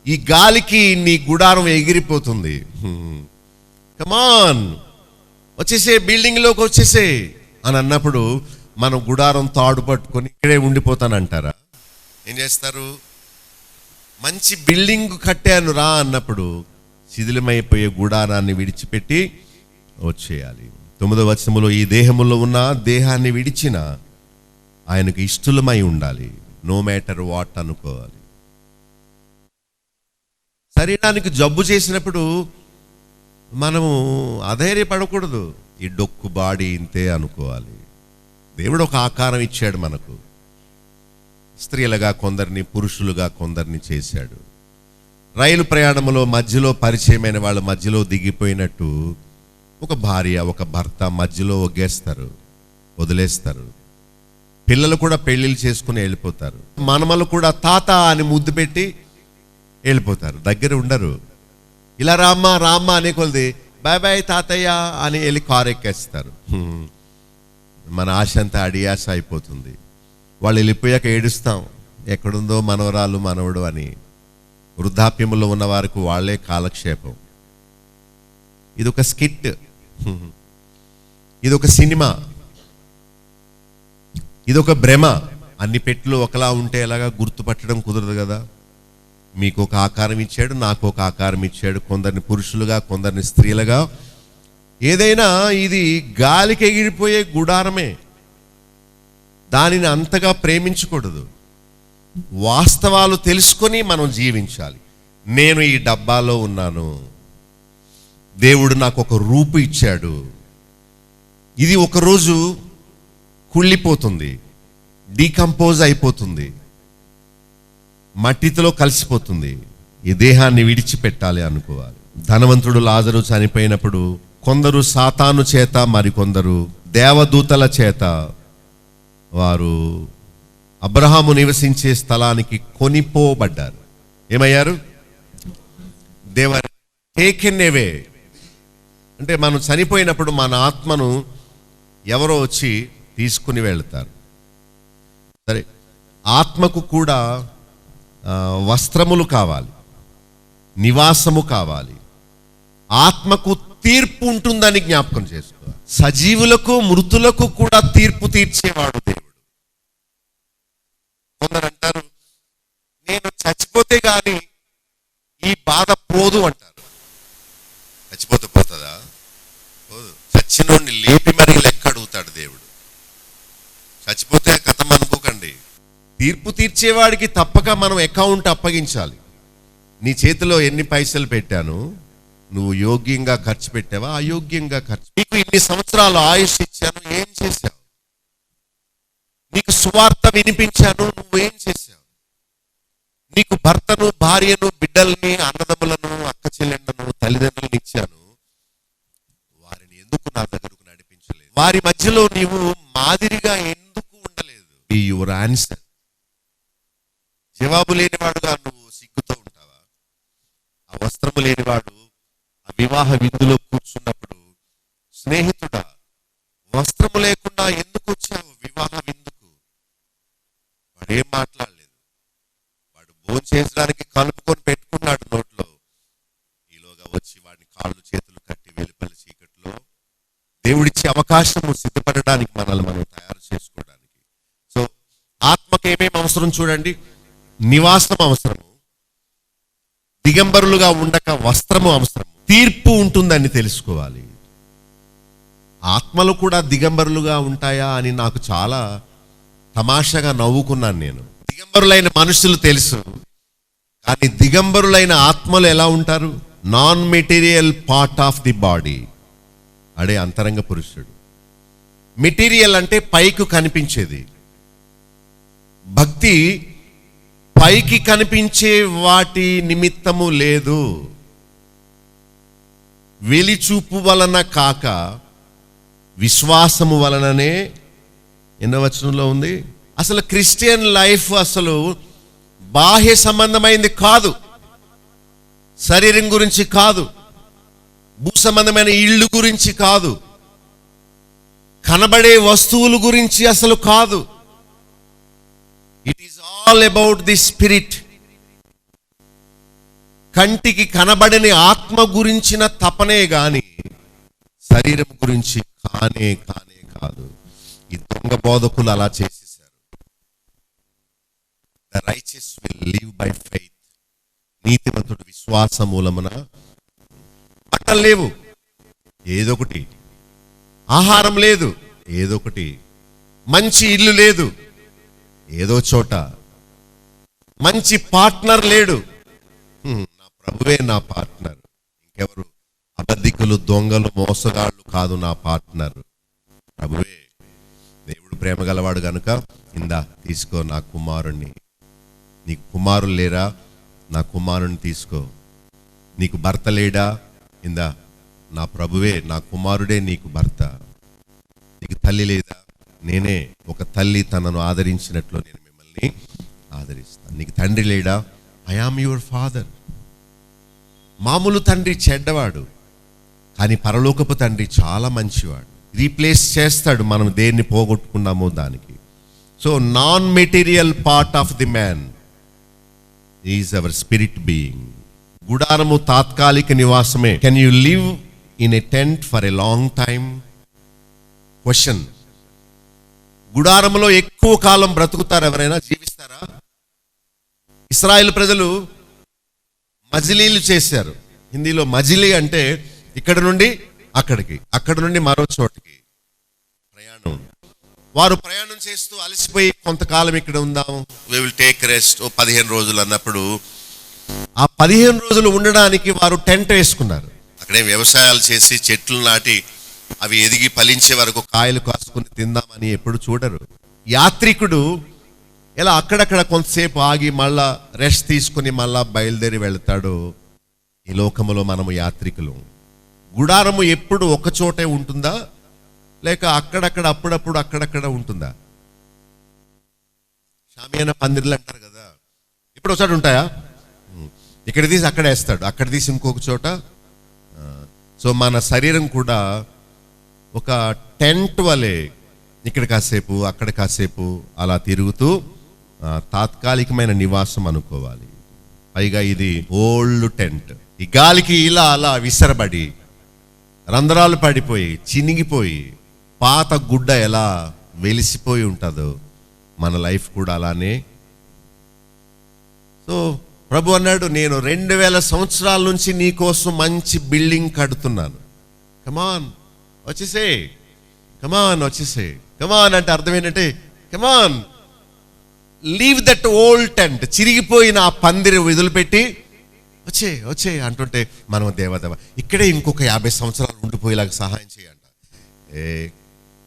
ఈ గాలికి నీ గుడారం ఎగిరిపోతుంది. కమాన్, వచ్చేసే, బిల్డింగ్లోకి వచ్చేసే అని అన్నప్పుడు మనం గుడారం తాడు పట్టుకొని ఇక్కడే ఉండిపోతానంటారా? ఏం చేస్తారు? మంచి బిల్డింగ్ కట్టాను రా అన్నప్పుడు శిథిలమైపోయే గుడారాన్ని విడిచిపెట్టి వచ్చేయాలి. 9వ వచనములో ఈ దేహములో ఉన్న దేహాన్ని విడిచిన ఆయనకు ఇష్టలమై ఉండాలి. నో మ్యాటర్ వాట్ అనుకోవాలి. శరీరానికి జబ్బు చేసినప్పుడు మనము అధైర్యపడకూడదు. ఈ డొక్కు బాడీ ఇంతే అనుకోవాలి. దేవుడు ఒక ఆకారం ఇచ్చాడు మనకు. స్త్రీలుగా కొందరిని, పురుషులుగా కొందరిని చేశాడు. రైలు ప్రయాణంలో మధ్యలో పరిచయమైన వాళ్ళు మధ్యలో దిగిపోయినట్టు ఒక భార్య, ఒక భర్త మధ్యలో ఒగ్గేస్తారు, వదిలేస్తారు. పిల్లలు కూడా పెళ్లిళ్ళు చేసుకుని వెళ్ళిపోతారు. మనమలు కూడా తాత అని ముద్దు పెట్టి వెళ్ళిపోతారు, దగ్గర ఉండరు. ఇలా రామ్మా రామ్మా అనే కొలది బాయ్ బాయ్ తాతయ్య అని వెళ్ళి కారు ఎక్కేస్తారు. మన ఆశ అంతా అడియాస అయిపోతుంది. వాళ్ళు వెళ్ళిపోయాక ఏడుస్తాం, ఎక్కడుందో మనవరాలు మనవడు అని. వృద్ధాప్యంలో ఉన్న వారికి వాళ్ళే కాలక్షేపం. ఇదొక స్కిట్, ఇదొక సినిమా, ఇదొక భ్రమ. అన్ని పెట్లు ఒకలా ఉంటే ఎలాగా గుర్తుపట్టడం కుదరదు కదా. మీకు ఒక ఆకారం ఇచ్చాడు, నాకు ఒక ఆకారం ఇచ్చాడు, కొందరిని పురుషులుగా కొందరిని స్త్రీలుగా. ఏదైనా ఇది గాలికి ఎగిరిపోయే గుడారమే, దానిని అంతగా ప్రేమించకూడదు. వాస్తవాలు తెలుసుకొని మనం జీవించాలి. నేను ఈ డబ్బాలో ఉన్నాను, దేవుడు నాకు ఒక రూపు ఇచ్చాడు. ఇది ఒకరోజు కుళ్ళిపోతుంది, డీకంపోజ్ అయిపోతుంది, మట్టితో కలిసిపోతుంది. ఈ దేహాన్ని విడిచిపెట్టాలి అనుకోవాలి. ధనవంతుడు లాజరు చనిపోయినప్పుడు కొందరు సాతాను చేత, మరికొందరు దేవదూతల చేత వారు అబ్రహాము నివసించే స్థలానికి కొనిపోబడ్డారు. ఏమయ్యారు? దేవర్ టేకెన్ అవే. అంటే మనం చనిపోయినప్పుడు మన ఆత్మను ఎవరో వచ్చి తీసుకుని వెళ్తారు. సరే, ఆత్మకు కూడా వస్త్రములు కావాలి, నివాసము కావాలి. ఆత్మకు తీర్పు ఉంటుందని జ్ఞాపకం చేసుకోవాలి. సజీవులకు మృతులకు కూడా తీర్పు తీర్చేవాడు దేవుడు. కొందరు అంటారు, నేను చచ్చిపోతే గాని ఈ బాధ పోదు అంటారు. చచ్చిపోతే పోతుందా? పోదు. చచ్చినోడిని లేపి మరి లెక్క అడుగుతాడు దేవుడు. చచ్చిపోతే కథం అనుకోకండి. తీర్పు తీర్చేవాడికి తప్పక మనం అకౌంట్ అప్పగించాలి. నీ చేతిలో ఎన్ని పైసలు పెట్టాను, నువ్వు యోగ్యంగా ఖర్చు పెట్టావా, అయోగ్యంగా ఖర్చు. నీకు ఇన్ని సంవత్సరాలు ఆయుష్ ఇచ్చాను, ఏం చేశావు? నీకు సువార్త వినిపించాను, నువ్వేం చేశావు? నీకు భర్తను, భార్యను, బిడ్డల్ని, అన్నదమ్ములను, అక్క చెల్లెళ్ళను, తల్లిదండ్రులను ఇచ్చాను, వారిని ఎందుకు నా దగ్గరకు నడిపించలేదు? వారి మధ్యలో నీవు మాదిరిగా ఎందుకు ఉండలేదు? Be your answer. జవాబు లేనివాడుగా నువ్వు సిగ్గుతో ఉంటావా? ఆ వస్త్రము లేనివాడు ఆ వివాహ విందులో కూర్చున్నప్పుడు, స్నేహితుడా వస్త్రము లేకుండా ఎందుకు వచ్చావు వివాహ విందుకు? వాడేం మాట్లాడలేదు. వాడు భోజనం చేసడానికి కలుపుకొని పెట్టుకున్నాడు నోట్లో. ఈలోగా వచ్చి వాడిని కాళ్ళు చేతులు కట్టి వెలుపలి చీకట్లో దేవుడిచ్చే అవకాశము సిద్ధపడడానికి మనల్ని మనం తయారు చేసుకోవడానికి. సో ఆత్మకి ఏమేమి అవసరం చూడండి. నివాసం అవసరము, దిగంబరులుగా ఉండక వస్త్రము అవసరము, తీర్పు ఉంటుందని తెలుసుకోవాలి. ఆత్మలు కూడా దిగంబరులుగా ఉంటాయా అని నాకు చాలా తమాషాగా నవ్వుకున్నాను నేను. దిగంబరులైన మనుషులు తెలుసు, కానీ దిగంబరులైన ఆత్మలు ఎలా ఉంటారు? Non material part of the body, అడే అంతరంగ పురుషుడు. మెటీరియల్ అంటే పైకి కనిపించేది. భక్తి పైకి కనిపించే వాటి నిమిత్తము లేదు, వెలిచూపు వలన కాక విశ్వాసము వలననే. ఎన్నో వచనంలో ఉంది. అసలు క్రిస్టియన్ లైఫ్ అసలు బాహ్య సంబంధమైంది కాదు, శరీరం గురించి కాదు, భూ సంబంధమైన ఇళ్ళు గురించి కాదు, కనబడే వస్తువుల గురించి అసలు కాదు. It is all about the spirit. కంటికి కనబడని ఆత్మ గురించిన తపనే గాని శరీరం గురించి కానే కాదు. ఈ దొంగ బోధకులు అలా చేసేసారు. The righteous will live by faith. నీతిమంతుడు విశ్వాస మూలమున. బట్టలు లేవు, ఏదొకటి. ఆహారం లేదు, ఏదొకటి. మంచి ఇల్లు లేదు, ఏదో చోట. మంచి పార్ట్నర్ లేడు, నా ప్రభువే నా పార్ట్నర్, ఇంకెవరు? అబద్ధికులు, దొంగలు, మోసగాళ్ళు కాదు నా పార్ట్నర్, ప్రభువే. దేవుడు ప్రేమ గలవాడు గనుక ఇందా తీసుకో నా కుమారుణ్ణి. నీకు కుమారులు లేరా? నా కుమారుణ్ణి తీసుకో. నీకు భర్త లేడా? ఇందా నా ప్రభువే, నా కుమారుడే నీకు భర్త. నీకు తల్లి లేదా? నేనే ఒక తల్లి తనను ఆదరించినట్లు నేను మిమ్మల్ని ఆదరిస్తాను. నీకు తండ్రి లేడా? I am your father. మామూలు తండ్రి చెడ్డవాడు, కానీ పరలోకపు తండ్రి చాలా మంచివాడు. రీప్లేస్ చేస్తాడు మనం దేన్ని పోగొట్టుకున్నామో దానికి. So non material part of the man is our spirit being. గుడారము తాత్కాలిక నివాసమే. Can you live in a tent for a long time? Question. గుడారంలో ఎక్కువ కాలం బ్రతుకుతారు? ఎవరైనా జీవిస్తారా? ఇశ్రాయేలు ప్రజలు మజిలీలు చేశారు. హిందీలో మజిలీ అంటే ఇక్కడ నుండి అక్కడికి, అక్కడ నుండి మరో చోటికి ప్రయాణం. వారు ప్రయాణం చేస్తూ అలసిపోయి కొంతకాలం ఇక్కడ ఉందాం, వి విల్ టేక్ రెస్ట్, 15 రోజులు అన్నప్పుడు ఆ 15 రోజులు ఉండడానికి వారు టెంట్ వేసుకున్నారు. అక్కడే వ్యవసాయాలు చేసి చెట్లు నాటి అవి ఎదిగి ఫలించే వరకు కాయలు కాసుకుని తిందామని ఎప్పుడు చూడరు. యాత్రికుడు ఇలా అక్కడక్కడ కొంతసేపు ఆగి మళ్ళా రెస్ట్ తీసుకుని మళ్ళా బయలుదేరి వెళ్తాడు. ఈ లోకములో మనము యాత్రికులు. గుడారము ఎప్పుడు ఒక చోటే ఉంటుందా, లేక అక్కడక్కడ అప్పుడప్పుడు అక్కడక్కడ ఉంటుందా? షామియానా పందిర్లు అంటారు కదా, ఇప్పుడు ఒకసారి ఉంటాయా? ఇక్కడ తీసి అక్కడ వేస్తాడు, అక్కడ తీసి ఇంకొక చోట. సో మన శరీరం కూడా ఒక టెంట్ వలె ఇక్కడ కాసేపు అక్కడ కాసేపు అలా తిరుగుతూ తాత్కాలికమైన నివాసం అనుకోవాలి. పైగా ఇది ఓల్డ్ టెంట్. ఈ గాలికి ఇలా అలా విసరబడి రంధ్రాలు పడిపోయి చినిగిపోయి పాత గుడ్డ ఎలా వెలిసిపోయి ఉంటుందో మన లైఫ్ కూడా అలానే. సో ప్రభు అన్నాడు, నేను 2000 సంవత్సరాల నుంచి నీ కోసం మంచి బిల్డింగ్ కడుతున్నాను. కమాన్ వచ్చేసే, కమాన్ వచ్చేసే. కమాన్ అంటే అర్థం ఏంటంటే, కమాన్ లీవ్ దట్ ఓల్డ్ టెంట్. చిరిగిపోయిన ఆ పందిరి వదిలిపెట్టి వచ్చే వచ్చే అంటుంటే మనం దేవదేవ ఇక్కడే ఇంకొక 50 సంవత్సరాలు ఉండిపోయేలాగా సహాయం చేయండి. ఏ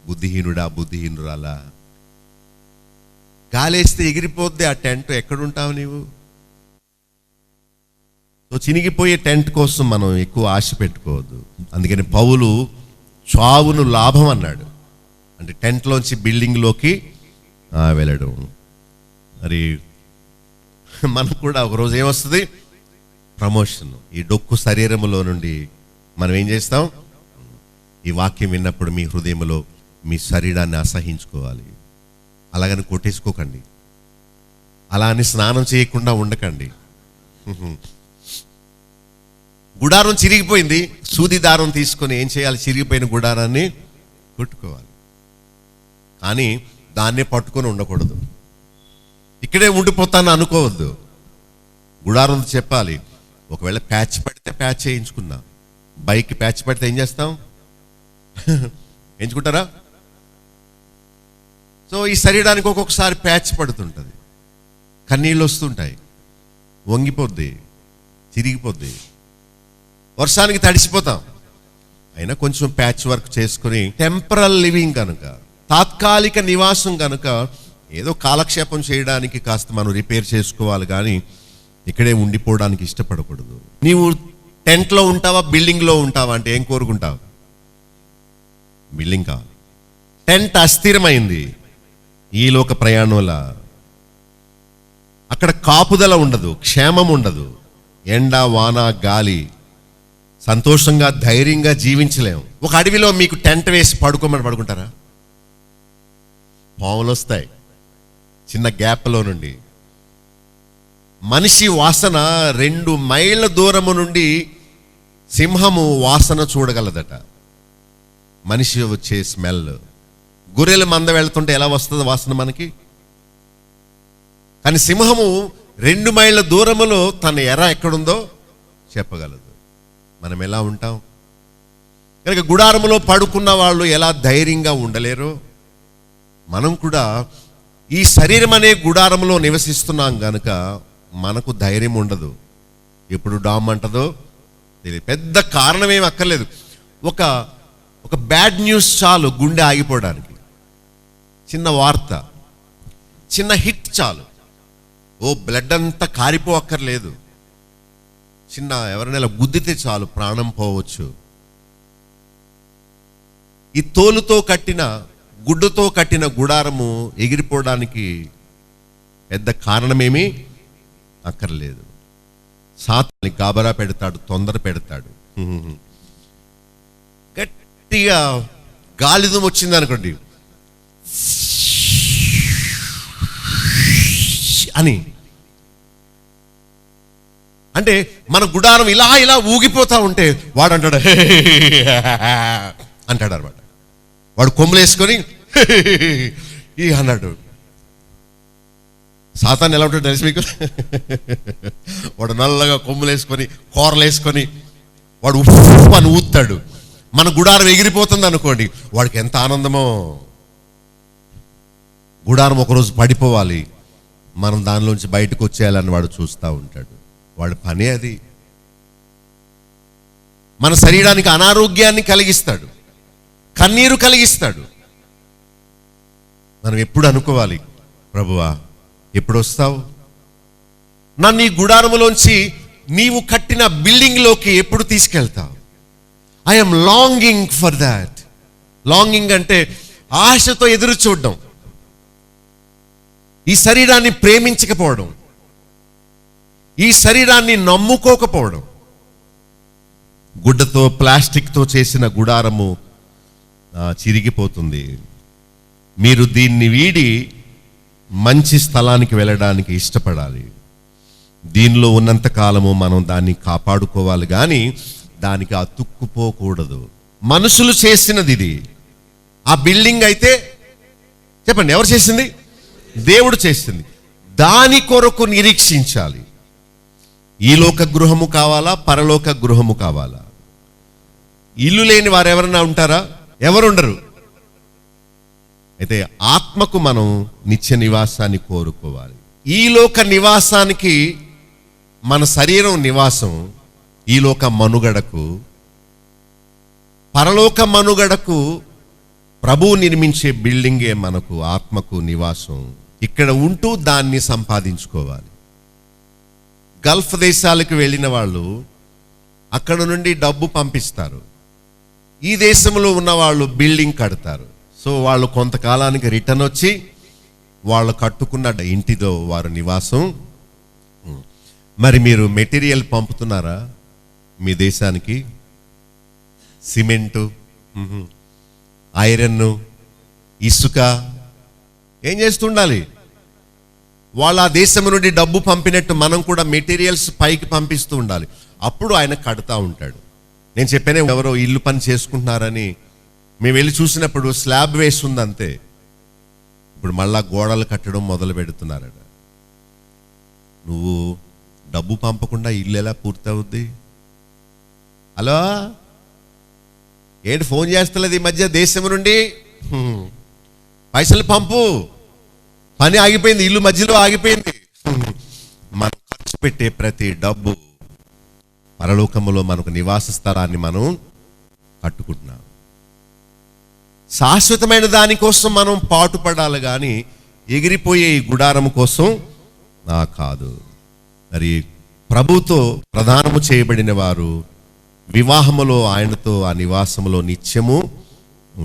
బుద్ధిహీనుడా బుద్ధిహీనురాలా, గాలేస్తే ఎగిరిపోద్ది ఆ టెంట్, ఎక్కడుంటావు నీవు? సో చినిగిపోయే టెంట్ కోసం మనం ఎక్కువ ఆశ పెట్టుకోవద్దు. అందుకని పౌలు చావును లాభం అన్నాడు. అంటే టెంట్లోంచి బిల్డింగ్లోకి వెళ్ళడం. మరి మనకు కూడా ఒకరోజు ఏమొస్తుంది? ప్రమోషన్. ఈ డొక్కు శరీరములో నుండి మనం ఏం చేస్తాం? ఈ వాక్యం విన్నప్పుడు మీ హృదయంలో మీ శరీరాన్ని అసహించుకోవాలి. అలాగని కొట్టేసుకోకండి, అలా అని స్నానం చేయకుండా ఉండకండి. గుడారం చిరిగిపోయింది, సూది దారం తీసుకొని ఏం చేయాలి? చిరిగిపోయిన గుడారాన్ని కుట్టుకోవాలి. కానీ దాన్నే పట్టుకొని ఉండకూడదు. ఇక్కడే ఉండిపోతాను అనుకోవద్దు. గుడారం చెప్పాలి. ఒకవేళ ప్యాచ్ పడితే ప్యాచ్ చేయించుకున్నా, బైక్ ప్యాచ్ పడితే ఏం చేస్తాం? ఎంచుకుంటారా? సో ఈ శరీరానికి ఒక్కొక్కసారి ప్యాచ్ పడుతుంటుంది, కన్నీళ్ళు వస్తుంటాయి, వంగిపోద్ది, చిరిగిపోద్ది, వర్షానికి తడిసిపోతాం. అయినా కొంచెం ప్యాచ్ వర్క్ చేసుకుని టెంపరల్ లివింగ్ కనుక, తాత్కాలిక నివాసం కనుక ఏదో కాలక్షేపం చేయడానికి కాస్త మనం రిపేర్ చేసుకోవాలి. కానీ ఇక్కడే ఉండిపోవడానికి ఇష్టపడకూడదు. నీవు టెంట్లో ఉంటావా బిల్డింగ్లో ఉంటావా అంటే ఏం కోరుకుంటావు? బిల్డింగ్ కావాలి. టెంట్ అస్థిరమైంది ఈ లోక ప్రయాణంలో. అక్కడ కాపుదల ఉండదు, క్షేమం ఉండదు, ఎండ వాన గాలి, సంతోషంగా ధైర్యంగా జీవించలేము. ఒక అడవిలో మీకు టెంట్ వేసి పడుకోమని పడుకుంటారా? పాములు వస్తాయి చిన్న గ్యాప్లో నుండి. మనిషి వాసన 2 మైళ్ళ దూరము నుండి సింహము వాసన చూడగలదట. మనిషి వచ్చే స్మెల్. గొర్రెల మంద వెళ్తుంటే ఎలా వస్తుంది వాసన మనకి? కానీ సింహము 2 మైళ్ళ దూరములో తన ఎర ఎక్కడుందో చెప్పగలదు. మనం ఎలా ఉంటాం? కనుక గుడారములో పడుకున్న వాళ్ళు ఎలా ధైర్యంగా ఉండలేరో, మనం కూడా ఈ శరీరం అనే గుడారంలో నివసిస్తున్నాం కనుక మనకు ధైర్యం ఉండదు. ఎప్పుడు డామ్ అంటదో తెలియదు. పెద్ద కారణం ఏమి అక్కర్లేదు. ఒక బ్యాడ్ న్యూస్ చాలు గుండె ఆగిపోవడానికి. చిన్న వార్త, చిన్న హిట్ చాలు. ఓ బ్లడ్ అంతా కారిపోక్కర్లేదు. చిన్న ఎవరైనా గుద్దితే చాలు ప్రాణం పోవచ్చు. ఈ తోలుతో కట్టిన గుడ్డుతో కట్టిన గుడారము ఎగిరిపోవడానికి పెద్ద కారణమేమీ అక్కర్లేదు. సాతాను గాబరా పెడతాడు, తొందర పెడతాడు. గట్టిగా గాలిదుం వచ్చింది అనుకోండి అని, అంటే మన గుడారం ఇలా ఇలా ఊగిపోతా ఉంటే వాడు అంటాడు అంటాడు అనమాట. వాడు కొమ్ములు వేసుకొని ఈ అన్నాడు. సాతాను ఎలా ఉంటాడు తెలుసు మీకు? వాడు నల్లగా కొమ్ములు వేసుకొని కూరలు వేసుకొని వాడు ఉప్పు అని ఊతాడు. మన గుడారం ఎగిరిపోతుంది అనుకోండి, వాడికి ఎంత ఆనందమో. గుడారం ఒకరోజు పడిపోవాలి, మనం దానిలోంచి బయటకు వచ్చేయాలని వాడు చూస్తూ ఉంటాడు. వాడి పనే అది. మన శరీరానికి అనారోగ్యాన్ని కలిగిస్తాడు, కన్నీరు కలిగిస్తాడు. మనం ఎప్పుడు అనుకోవాలి, ప్రభువా ఎప్పుడు వస్తావు? నన్ను ఈ గుడారములోంచి నీవు కట్టిన బిల్డింగ్లోకి ఎప్పుడు తీసుకెళ్తావు? I'm longing for that. Longing అంటే ఆశతో ఎదురు చూడడం, ఈ శరీరాన్ని ప్రేమించకపోవడం, ఈ శరీరాన్ని నమ్ముకోకపోవడం. గుడ్డతో ప్లాస్టిక్తో చేసిన గుడారము చిరిగిపోతుంది. మీరు దీన్ని వీడి మంచి స్థలానికి వెళ్ళడానికి ఇష్టపడాలి. దీనిలో ఉన్నంత కాలము మనం దాన్ని కాపాడుకోవాలి, కానీ దానికి అతుక్కుపోకూడదు. మనుషులు చేసినది ఇది. ఆ బిల్డింగ్ అయితే చెప్పండి, ఎవరు చేసింది? దేవుడు చేసింది. దాని కొరకు నిరీక్షించాలి. ఈ లోక గృహము కావాలా, పరలోక గృహము కావాలా? ఇల్లు లేని వారు ఎవరన్నా ఉంటారా? ఎవరుండరు. అయితే ఆత్మకు మనం నిత్య నివాసాన్ని కోరుకోవాలి. ఈ లోక నివాసానికి మన శరీరం నివాసం, ఈ లోక మనుగడకు. పరలోక మనుగడకు ప్రభువు నిర్మించే బిల్డింగే మనకు ఆత్మకు నివాసం. ఇక్కడ ఉంటూ దాన్ని సంపాదించుకోవాలి. గల్ఫ్ దేశాలకు వెళ్ళిన వాళ్ళు అక్కడ నుండి డబ్బు పంపిస్తారు. ఈ దేశంలో ఉన్న వాళ్ళు బిల్డింగ్ కడతారు. సో వాళ్ళు కొంతకాలానికి రిటర్న్ వచ్చి వాళ్ళు కట్టుకున్న ఇంటిలో వారు నివాసం. మరి మీరు మెటీరియల్ పంపుతున్నారా మీ దేశానికి? సిమెంటు, ఐరన్, ఇసుక ఏం చేస్తుండాలి? వాళ్ళ ఆ దేశం నుండి డబ్బు పంపినట్టు మనం కూడా మెటీరియల్స్ పైకి పంపిస్తూ ఉండాలి. అప్పుడు ఆయన కడతా ఉంటాడు. నేను చెప్పానే, ఎవరో ఇల్లు పని చేసుకుంటున్నారని మేము వెళ్ళి చూసినప్పుడు స్లాబ్ వేస్తుంది అంతే. ఇప్పుడు మళ్ళా గోడలు కట్టడం మొదలు పెడుతున్నారట. నువ్వు డబ్బు పంపకుండా ఇల్లు ఎలా పూర్తవుద్ది? హలో, ఏంటి ఫోన్ చేస్తలేదు ఈ మధ్య దేశం నుండి? పైసలు పంపు, పని ఆగిపోయింది, ఇల్లు మధ్యలో ఆగిపోయింది. మనం ఖర్చు పెట్టే ప్రతి డబ్బు పరలోకములో మనకు నివాస స్థలాన్ని మనం కట్టుకుంటున్నాం. శాశ్వతమైన దానికోసం మనం పాటుపడాలి, కానీ ఎగిరిపోయే ఈ గుడారము కోసం కాదు. మరి ప్రభుతో ప్రధానము చేయబడిన వారు వివాహములో ఆయనతో ఆ నివాసములో నిత్యము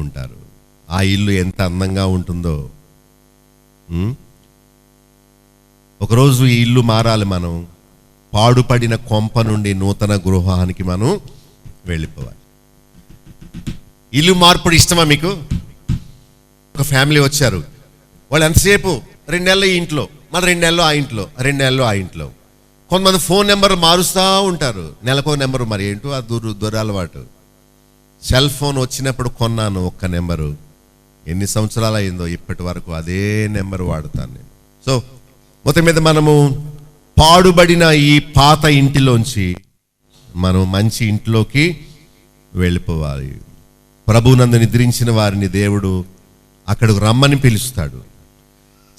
ఉంటారు. ఆ ఇల్లు ఎంత అందంగా ఉంటుందో. ఒకరోజు ఈ ఇల్లు మారాలి. మనం పాడుపడిన కొంప నుండి నూతన గృహానికి మనం వెళ్ళిపోవాలి. ఇల్లు మార్పుడు ఇష్టమా మీకు? ఒక ఫ్యామిలీ వచ్చారు, వాళ్ళు ఎంతసేపు 2 నెలలు ఈ ఇంట్లో, మరి 2 నెలలు ఆ ఇంట్లో, 2 నెలలు ఆ ఇంట్లో. కొంతమంది ఫోన్ నెంబర్ మారుస్తూ ఉంటారు, నెలకో నెంబరు. మరి ఏంటో ఆ దురలవాటు. సెల్ ఫోన్ వచ్చినప్పుడు కొన్నాను ఒక్క నెంబరు, ఎన్ని సంవత్సరాలు అయిందో ఇప్పటి వరకు అదే నెంబర్ వాడుతాను నేను. సో మొత్తం మీద మనము పాడుబడిన ఈ పాత ఇంటిలోంచి మనం మంచి ఇంట్లోకి వెళ్ళిపోవాలి. ప్రభువునందు నిద్రించిన వారిని దేవుడు అక్కడికి రమ్మని పిలుస్తాడు.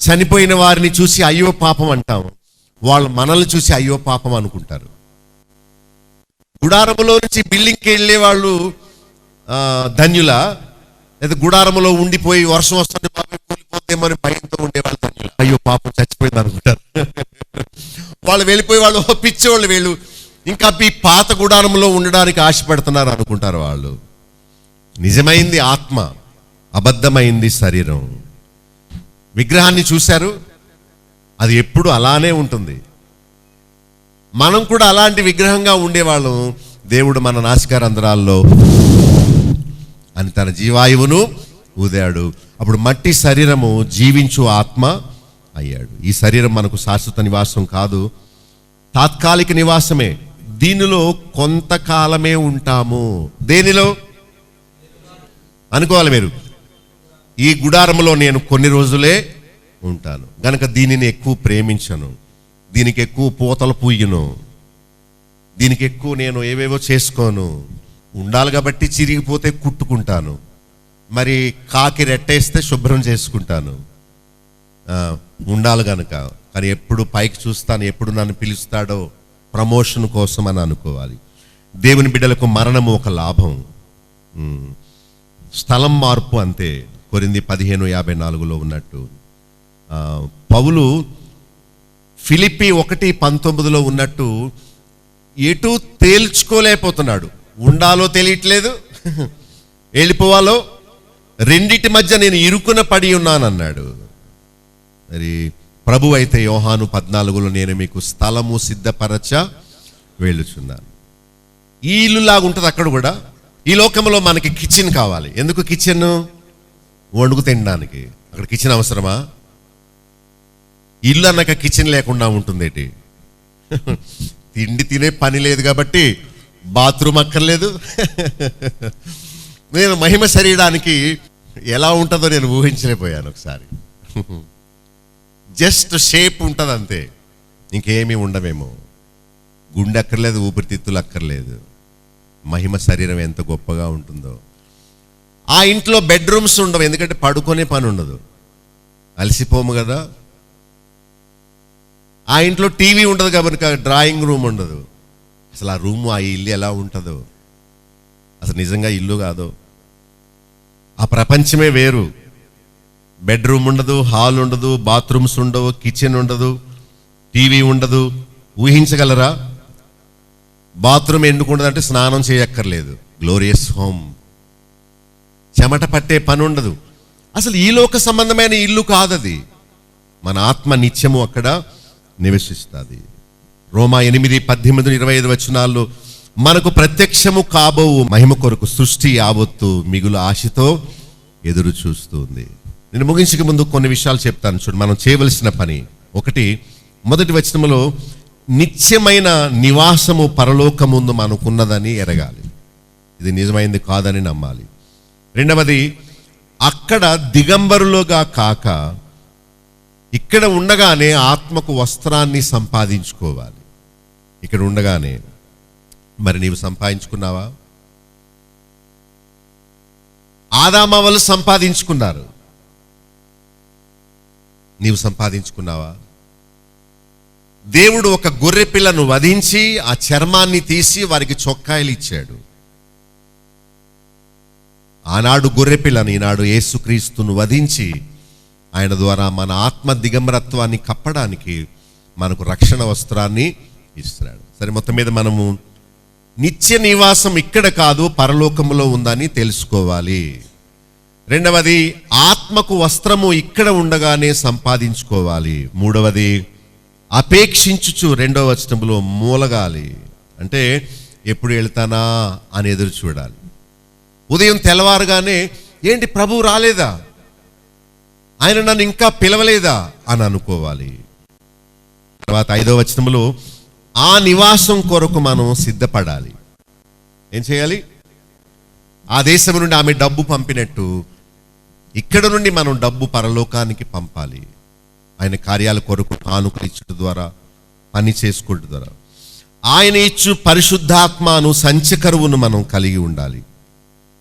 చనిపోయిన వారిని చూసి అయ్యో పాపం అంటాం, వాళ్ళు మనల్ని చూసి అయ్యో పాపం అనుకుంటారు. గుడారములో నుంచి బిల్డింగ్కి వెళ్ళే వాళ్ళు ధన్యుల, లేదా గుడారములో ఉండిపోయి వర్షం వస్తుంది కూలిపోతేమని భయంతో ఉండేవాళ్ళు ధన్యుల. అయ్యో పాపం చచ్చిపోయింది అనుకుంటారు. వాళ్ళు వెళ్ళిపోయి వాళ్ళు పిచ్చోళ్ళు, వీళ్ళు ఇంకా ఈ పాత గుడారంలో ఉండడానికి ఆశపడుతున్నారు అనుకుంటారు వాళ్ళు. నిజమైంది ఆత్మ, అబద్ధమైంది శరీరం. విగ్రహాన్ని చూశారు, అది ఎప్పుడు అలానే ఉంటుంది. మనం కూడా అలాంటి విగ్రహంగా ఉండేవాళ్ళం. దేవుడు మన నాసికారంధ్రాల్లో అని తన జీవాయువును ఊదాడు. అప్పుడు మట్టి శరీరము జీవించు ఆత్మ అయ్యాడు. ఈ శరీరం మనకు శాశ్వత నివాసం కాదు, తాత్కాలిక నివాసమే. దీనిలో కొంతకాలమే ఉంటాము. దేనిలో అనుకోవాలి మీరు? ఈ గుడారములో నేను కొన్ని రోజులే ఉంటాను గనక దీనిని ఎక్కువ ప్రేమించను, దీనికి ఎక్కువ పూతలు పూయను, దీనికి ఎక్కువ నేను ఏవేవో చేసుకోను. ఉండాలి కాబట్టి చిరిగిపోతే కుట్టుకుంటాను, మరి కాకి రెట్టేస్తే శుభ్రం చేసుకుంటాను. ఉండాలి గనక, కానీ ఎప్పుడు పైకి చూస్తాను, ఎప్పుడు నన్ను పిలుస్తాడో ప్రమోషన్ కోసం అని అనుకోవాలి. దేవుని బిడ్డలకు మరణము ఒక లాభం, స్థలం మార్పు అంతే. కొరింథీ 15:54 ఉన్నట్టు పౌలు ఫిలిప్పీ 1:19 ఉన్నట్టు ఎటు తేల్చుకోలేకపోతున్నాడు. ఉండాలో తెలియట్లేదు, వెళ్ళిపోవాలో, రెండిటి మధ్య నేను ఇరుకున పడి ఉన్నానన్నాడు. మరి ప్రభు అయితే యోహాను 14 నేను మీకు స్థలము సిద్ధపరచ వెళ్ళుచున్నాను. ఈ ఇల్లు లాగా ఉంటుంది అక్కడ కూడా. ఈ లోకంలో మనకి కిచెన్ కావాలి. ఎందుకు కిచెన్? వండుకు తినడానికి. అక్కడ కిచెన్ అవసరమా? ఇల్లు అన్నాక కిచెన్ లేకుండా ఉంటుందేటి? తిండి తినే పని లేదు కాబట్టి బాత్రూమ్ అక్కర్లేదు. నేను మహిమ శరీరానికి ఎలా ఉంటుందో నేను ఊహించలేకపోయాను ఒకసారి. జస్ట్ షేప్ ఉంటుంది అంతే, ఇంకేమీ ఉండవేమో. గుండె అక్కర్లేదు, ఊపిరితిత్తులు అక్కర్లేదు. మహిమ శరీరం ఎంత గొప్పగా ఉంటుందో. ఆ ఇంట్లో బెడ్రూమ్స్ ఉండవు, ఎందుకంటే పడుకునే పని ఉండదు, అలసిపోము కదా. ఆ ఇంట్లో టీవీ ఉండదు కాబట్టి డ్రాయింగ్ రూమ్ ఉండదు. అసలు ఆ రూము, ఆ ఇల్లు ఎలా ఉంటుందో, అసలు నిజంగా ఇల్లు కాదు, ఆ ప్రపంచమే వేరు. బెడ్రూమ్ ఉండదు, హాల్ ఉండదు, బాత్రూమ్స్ ఉండవు, కిచెన్ ఉండదు, టీవీ ఉండదు. ఊహించగలరా? బాత్రూమ్ ఎందుకు ఉండదంటే స్నానం చేయక్కర్లేదు, గ్లోరియస్ హోమ్. చెమట పట్టే పని ఉండదు. అసలు ఈ లోక సంబంధమైన ఇల్లు కాదది. మన ఆత్మ నిత్యము అక్కడ నివసిస్తుంది. రోమా 8:18-25 మనకు ప్రత్యక్షము కాబోవు మహిమ కొరకు సృష్టి యావత్తు మిగులు ఆశతో ఎదురు చూస్తుంది. నేను ముగించక ముందు కొన్ని విషయాలు చెప్తాను చూడు. మనం చేయవలసిన పని, ఒకటి, మొదటి వచనములో నిత్యమైన నివాసము పరలోకముందు మనకున్నదని ఎరగాలి. ఇది నిజమైంది కాదని నమ్మాలి. రెండవది, అక్కడ దిగంబరులుగా కాక ఇక్కడ ఉండగానే ఆత్మకు వస్త్రాన్ని సంపాదించుకోవాలి. ఇక్కడ ఉండగానే. మరి నీవు సంపాదించుకున్నావా? ఆదామవలు సంపాదించుకున్నారు, నీవు సంపాదించుకున్నావా? దేవుడు ఒక గొర్రె పిల్లను వధించి ఆ చర్మాన్ని తీసి వారికి చొక్కాయలు ఇచ్చాడు. ఆనాడు గొర్రె పిల్లను, ఈనాడు యేసుక్రీస్తును వధించి ఆయన ద్వారా మన ఆత్మ దిగంబరత్వాన్ని కప్పడానికి మనకు రక్షణ వస్త్రాన్ని ఇస్తున్నాడు. సరే, మొత్తం మీద మనము నిత్య నివాసం ఇక్కడ కాదు పరలోకములో ఉందని తెలుసుకోవాలి. రెండవది, ఆత్మకు వస్త్రము ఇక్కడ ఉండగానే సంపాదించుకోవాలి. మూడవది, అపేక్షించుచు 2వ వచనంలో మూలగాలి. అంటే ఎప్పుడు వెళ్తానా అని ఎదురు చూడాలి. ఉదయం తెల్లవారుగానే ఏంటి ప్రభు రాలేదా, ఆయన నన్ను ఇంకా పిలవలేదా అని అనుకోవాలి. తర్వాత 5వ వచనంలో ఆ నివాసం కొరకు మనం సిద్ధపడాలి. ఏం చేయాలి? ఆ దేశం నుండి ఆమె డబ్బు పంపినట్టు ఇక్కడ నుండి మనం డబ్బు పరలోకానికి పంపాలి. ఆయన కార్యాల కొరకు కానుకలు ఇచ్చడం ద్వారా, పని చేసుకోవడం ద్వారా. ఆయన ఇచ్చు పరిశుద్ధాత్మను సంచకరువును మనం కలిగి ఉండాలి.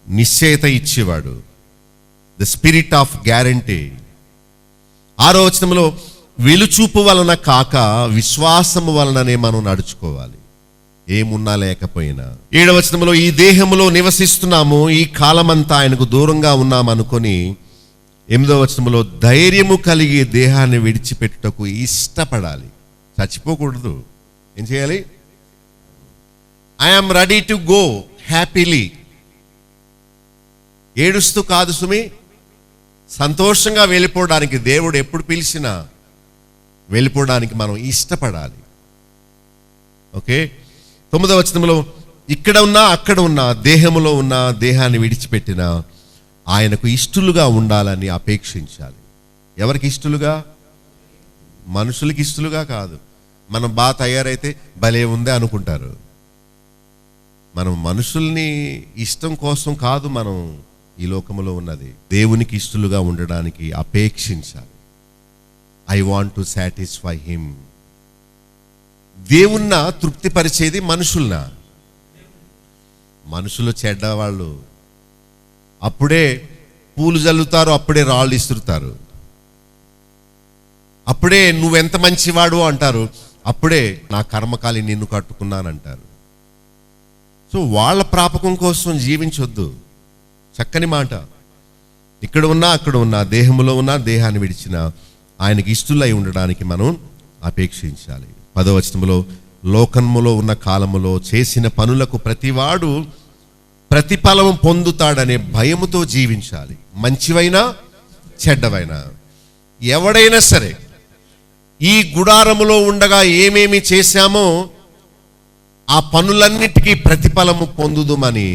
నిశ్చయత ఇచ్చేవాడు, ద స్పిరిట్ ఆఫ్ గ్యారంటీ. 6వ వచనంలో వెలుచూపు వలన కాక విశ్వాసము వలననే మనం నడుచుకోవాలి, ఏమున్నా లేకపోయినా. 7వ వచనంలో ఈ దేహములో నివసిస్తున్నాము, ఈ కాలమంతా ఆయనకు దూరంగా ఉన్నామనుకొని 8వ వచనంలో ధైర్యము కలిగి దేహాన్ని విడిచిపెట్టుటకు ఇష్టపడాలి, చచ్చిపోకూడదు. ఏం చేయాలి? I'm ready to go happily. ఏడుస్తూ కాదు సుమి, సంతోషంగా వెళ్ళిపోవడానికి దేవుడు ఎప్పుడు పిలిచినా వెళ్ళిపోవడానికి మనం ఇష్టపడాలి. ఓకే. 9వ వచనంలో ఇక్కడ ఉన్నా అక్కడ ఉన్నా దేహములో ఉన్న దేహాన్ని విడిచిపెట్టినా ఆయనకు ఇష్టలుగా ఉండాలని అపేక్షించాలి. ఎవరికి ఇష్టలుగా? మనుషులకి ఇష్టలుగా కాదు. మనం బాగా తయారైతే భలే ఉందే అనుకుంటారు. మనం మనుషుల్ని ఇష్టం కోసం కాదు మనం ఈ లోకములో ఉన్నది. దేవునికి ఇష్టలుగా ఉండడానికి అపేక్షించాలి. I want to satisfy him. దేవుణ్ణ తృప్తిపరిచేది మనుషుల్నా? మనుషులు చెడ్డవాళ్ళు. అప్పుడే పూలు జల్లుతారు, అప్పుడే రాళ్ళు ఇస్తురుతారు, అప్పుడే నువ్వెంత మంచివాడు అంటారు, అప్పుడే నా కర్మకాలి నిన్ను కట్టుకున్నానంటారు. సో వాళ్ళ ప్రాపకం కోసం జీవించొద్దు. చక్కని మాట. ఇక్కడ ఉన్నా అక్కడ ఉన్నా, దేహంలో ఉన్నా దేహాన్ని విడిచిన ఆయనకి ఇష్టలై ఉండడానికి మనం అపేక్షించాలి. 10వ వచనములో, లోకములో ఉన్న కాలములో చేసిన పనులకు ప్రతివాడు ప్రతిఫలం పొందుతాడనే భయముతో జీవించాలి. మంచివైనా చెడ్డవైనా ఎవడైనా సరే ఈ గుడారములో ఉండగా ఏమేమి చేశామో ఆ పనులన్నిటికీ ప్రతిఫలము పొందుదుమని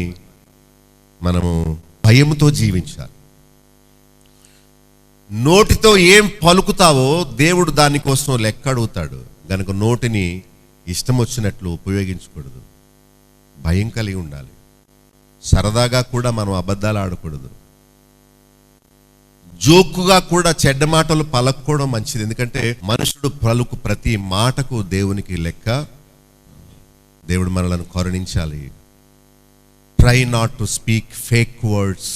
మనము భయముతో జీవించాలి. నోటితో ఏం పలుకుతావో దేవుడు దానికోసం లెక్క అడుగుతాడు గనుక నోటిని ఇష్టం వచ్చినట్లు ఉపయోగించకూడదు. భయం కలిగి ఉండాలి. సరదాగా కూడా మనం అబద్ధాలు ఆడకూడదు. జోకుగా కూడా చెడ్డ మాటలు పలకపోవడం మంచిది. ఎందుకంటే మనుషుడు పలుకు ప్రతి మాటకు దేవునికి లెక్క. దేవుడు మనలను కరుణించాలి. Try not to speak fake words.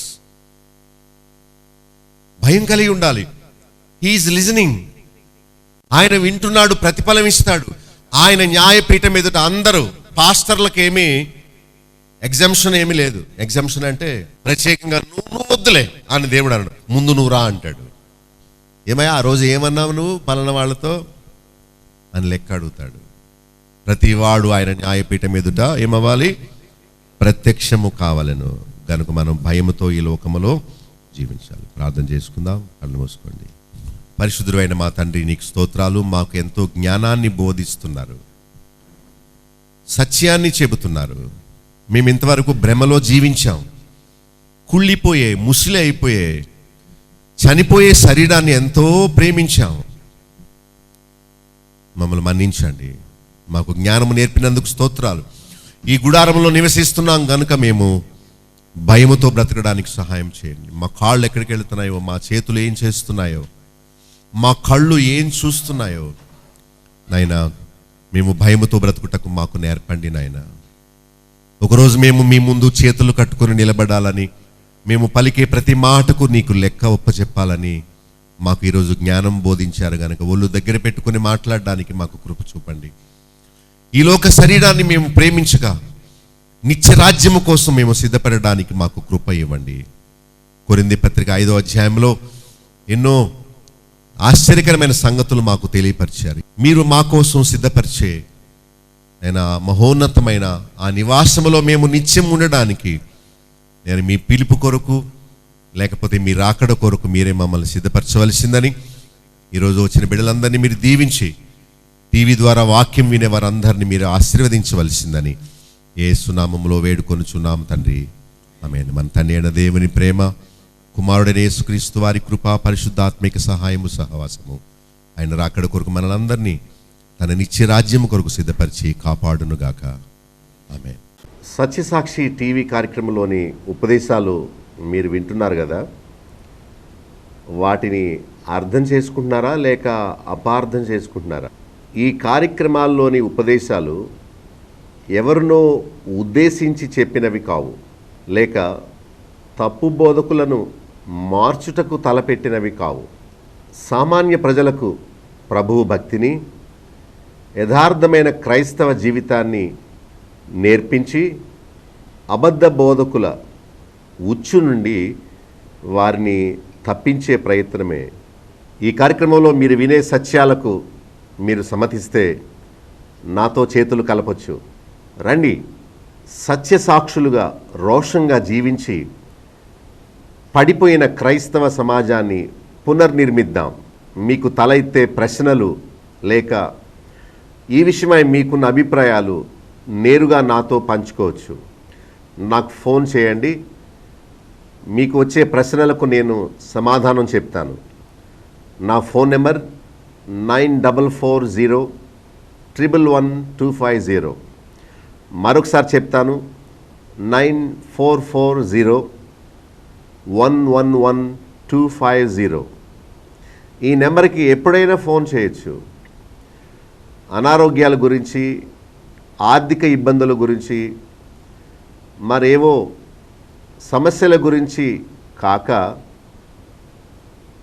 భయం కలిగి ఉండాలి. He is listening. ఆయన వింటున్నాడు, ప్రతిఫలం ఇస్తాడు. ఆయన న్యాయపీఠం ఎదుట అందరూ, పాస్టర్లకేమీ ఎగ్జంప్షన్ ఏమీ లేదు. ఎగ్జంప్షన్ అంటే ప్రత్యేకంగా నువ్వు వద్దులే అని దేవుడు అన్నాడు, ముందు నువ్వు రా అంటాడు. ఏమయ్యా ఆ రోజు ఏమన్నావు నువ్వు పలానా వాళ్ళతో అని లెక్క అడుగుతాడు. ప్రతివాడు ఆయన న్యాయపీఠం ఎదుట ఏమవ్వాలి? ప్రత్యక్షము కావాలను. కనుక మనం భయముతో ఈ లోకములో జీవించాలి. ప్రార్థన చేసుకుందాం. కళ్ళు మూసుకోండి. పరిశుద్ధుడైన మా తండ్రి, నీకు స్తోత్రాలు. మాకు ఎంతో జ్ఞానాన్ని బోధిస్తున్నారు, సత్యాన్ని చెబుతున్నారు. మేము ఇంతవరకు భ్రమలో జీవించాం. కుళ్ళిపోయే, ముసిలి అయిపోయే, చనిపోయే శరీరాన్ని ఎంతో ప్రేమించాం. మమ్మల్ని మన్నించండి. మాకు జ్ఞానము నేర్పినందుకు స్తోత్రాలు. ఈ గుడారంలో నివసిస్తున్నాం గనుక మేము భయముతో బ్రతకడానికి సహాయం చేయండి. మా కాళ్ళు ఎక్కడికి వెళ్తున్నాయో, మా చేతులు ఏం చేస్తున్నాయో, మా కళ్ళు ఏం చూస్తున్నాయో నాయనా, మేము భయముతో బ్రతుకుటకు మాకు నేర్పండి నాయనా. ఒకరోజు మేము మీ ముందు చేతులు కట్టుకొని నిలబడాలని, మేము పలికే ప్రతి మాటకు నీకు లెక్క ఒప్పచెప్పాలని మాకు ఈరోజు జ్ఞానం బోధించారు గనక ఒళ్ళు దగ్గర పెట్టుకుని మాట్లాడడానికి మాకు కృప చూపండి. ఈ లోక శరీరాన్ని మేము ప్రేమించగా నిత్య రాజ్యము కోసం మేము సిద్ధపడడానికి మాకు కృప ఇవ్వండి. కొరింథీ పత్రిక 5వ అధ్యాయంలో ఎన్నో ఆశ్చర్యకరమైన సంగతులు మాకు తెలియపరిచారు. మీరు మా కోసం సిద్ధపరిచే అయినా మహోన్నతమైన ఆ నివాసములో మేము నిత్యం ఉండడానికి నేను మీ పిలుపు కొరకు లేకపోతే మీ రాకడ కొరకు మీరే మమ్మల్ని సిద్ధపరచవలసిందని ఈరోజు వచ్చిన బిడ్డలందరినీ మీరు దీవించి టీవీ ద్వారా వాక్యం వినే వారందరినీ మీరు ఆశీర్వదించవలసిందని యేసు నామములో వేడుకొనుచున్నాం తండ్రి. ఆమేన్. మన తండ్రి అయిన దేవుని ప్రేమ, కుమారుడైన యేసుక్రీస్తు వారి కృప, పరిశుద్ధాత్మిక సహాయము, సహవాసము ఆయన రాకడ కొరకు మనలందరినీ తన నిత్య రాజ్యము కొరకు సిద్ధపరిచి కాపాడునుగాక. ఆమేన్. సత్యసాక్షి టీవీ కార్యక్రమంలోని ఉపదేశాలు మీరు వింటున్నారు కదా, వాటిని అర్థం చేసుకుంటున్నారా లేక అపార్థం చేసుకుంటున్నారా? ఈ కార్యక్రమాల్లోని ఉపదేశాలు ఎవరినో ఉద్దేశించి చెప్పినవి కావు, లేక తప్పు బోధకులను మార్చుటకు తలపెట్టినవి కావు. సామాన్య ప్రజలకు ప్రభువు భక్తిని, యథార్థమైన క్రైస్తవ జీవితాన్ని నేర్పించి అబద్ధ బోధకుల ఉచ్చు నుండి వారిని తప్పించే ప్రయత్నమే. ఈ కార్యక్రమంలో మీరు వినే సత్యాలకు మీరు సమ్మతిస్తే నాతో చేతులు కలపొచ్చు. రండి, సత్య సాక్షులుగా రోషంగా జీవించి పడిపోయిన క్రైస్తవ సమాజాన్ని పునర్నిర్మిద్దాం. మీకు తల ఎత్తే ప్రశ్నలు లేక ఈ విషయమై మీకున్న అభిప్రాయాలు నేరుగా నాతో పంచుకోవచ్చు. నాకు ఫోన్ చేయండి. మీకు వచ్చే ప్రశ్నలకు నేను సమాధానం చెప్తాను. నా ఫోన్ నెంబర్ 9440111250. మరొకసారి చెప్తాను, 9440 111250. ఈ నెంబర్కి ఎప్పుడైనా ఫోన్ చేయొచ్చు. అనారోగ్యాల గురించి, ఆర్థిక ఇబ్బందుల గురించి, మరేవో సమస్యల గురించి కాక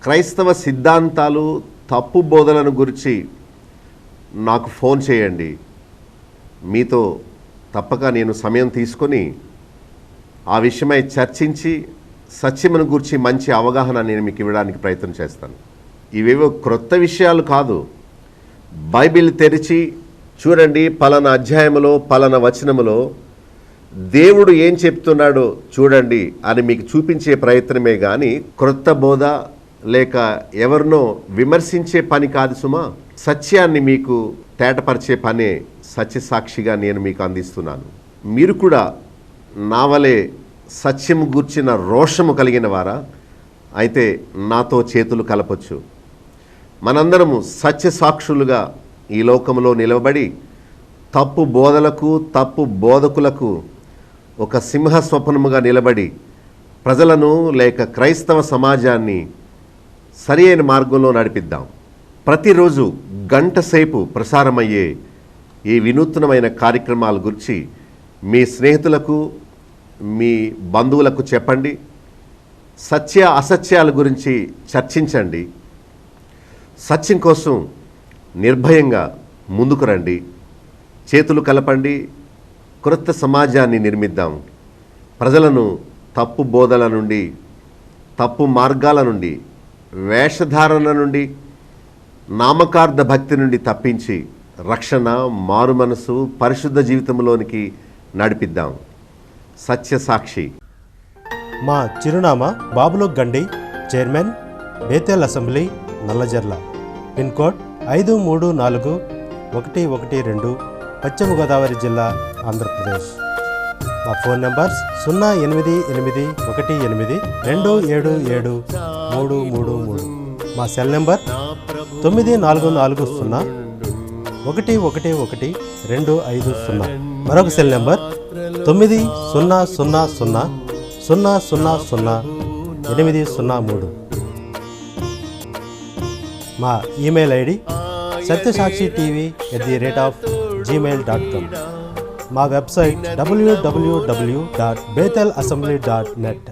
క్రైస్తవ సిద్ధాంతాలు, తప్పు బోధలను గురించి నాకు ఫోన్ చేయండి. మీతో తప్పక నేను సమయం తీసుకొని ఆ విషయమై చర్చించి సత్యమును గురించి మంచి అవగాహన నేను మీకు ఇవ్వడానికి ప్రయత్నం చేస్తాను. ఇవేవో క్రొత్త విషయాలు కాదు. బైబిల్ తెరిచి చూడండి, పలానా అధ్యాయములో పలానా వచనములో దేవుడు ఏం చెప్తున్నాడో చూడండి అని మీకు చూపించే ప్రయత్నమే కానీ క్రొత్త బోధ లేక ఎవరినో విమర్శించే పని కాదు సుమా. సత్యాన్ని మీకు తేటపరిచే పనే సత్యసాక్షిగా నేను మీకు అందిస్తున్నాను. మీరు కూడా నా వలె సత్యము గూర్చిన రోషము కలిగిన వారా అయితే నాతో చేతులు కలపొచ్చు. మనందరము సత్యసాక్షులుగా ఈ లోకంలో నిలబడి తప్పు బోధలకు, తప్పు బోధకులకు ఒక సింహ స్వప్నముగా నిలబడి ప్రజలను లేక క్రైస్తవ సమాజాన్ని సరి అయిన మార్గంలో నడిపిద్దాం. ప్రతిరోజు గంట సేపు ప్రసారమయ్యే ఈ వినూత్నమైన కార్యక్రమాల గురించి మీ స్నేహితులకు, మీ బంధువులకు చెప్పండి. సత్య అసత్యాల గురించి చర్చించండి. సత్యం కోసం నిర్భయంగా ముందుకు రండి. చేతులు కలపండి. క్రొత్త సమాజాన్ని నిర్మిద్దాం. ప్రజలను తప్పు బోధల నుండి, తప్పు మార్గాల నుండి, వేషధారణ నుండి, నామకార్థ భక్తి నుండి తప్పించి రక్షణ, మారు మనసు, పరిశుద్ధ జీవితంలోనికి నడిపిద్దాం. సత్యసాక్షి. మా చిరునామా బాబులోక్ గండి, chairman, Bethel assembly, Nallajerla. Pin code 534112, పశ్చిమ గోదావరి జిల్లా, ఆంధ్రప్రదేశ్. మా ఫోన్ నంబర్స్ 088818277333. మా సెల్ నెంబర్ 9440111250. మరొక సెల్ నెంబర్ 9000000803. మా ఈమెయిల్ ఐడి satysakshiTV@gmail.com. మా వెబ్సైట్ www.bethelassembly.net.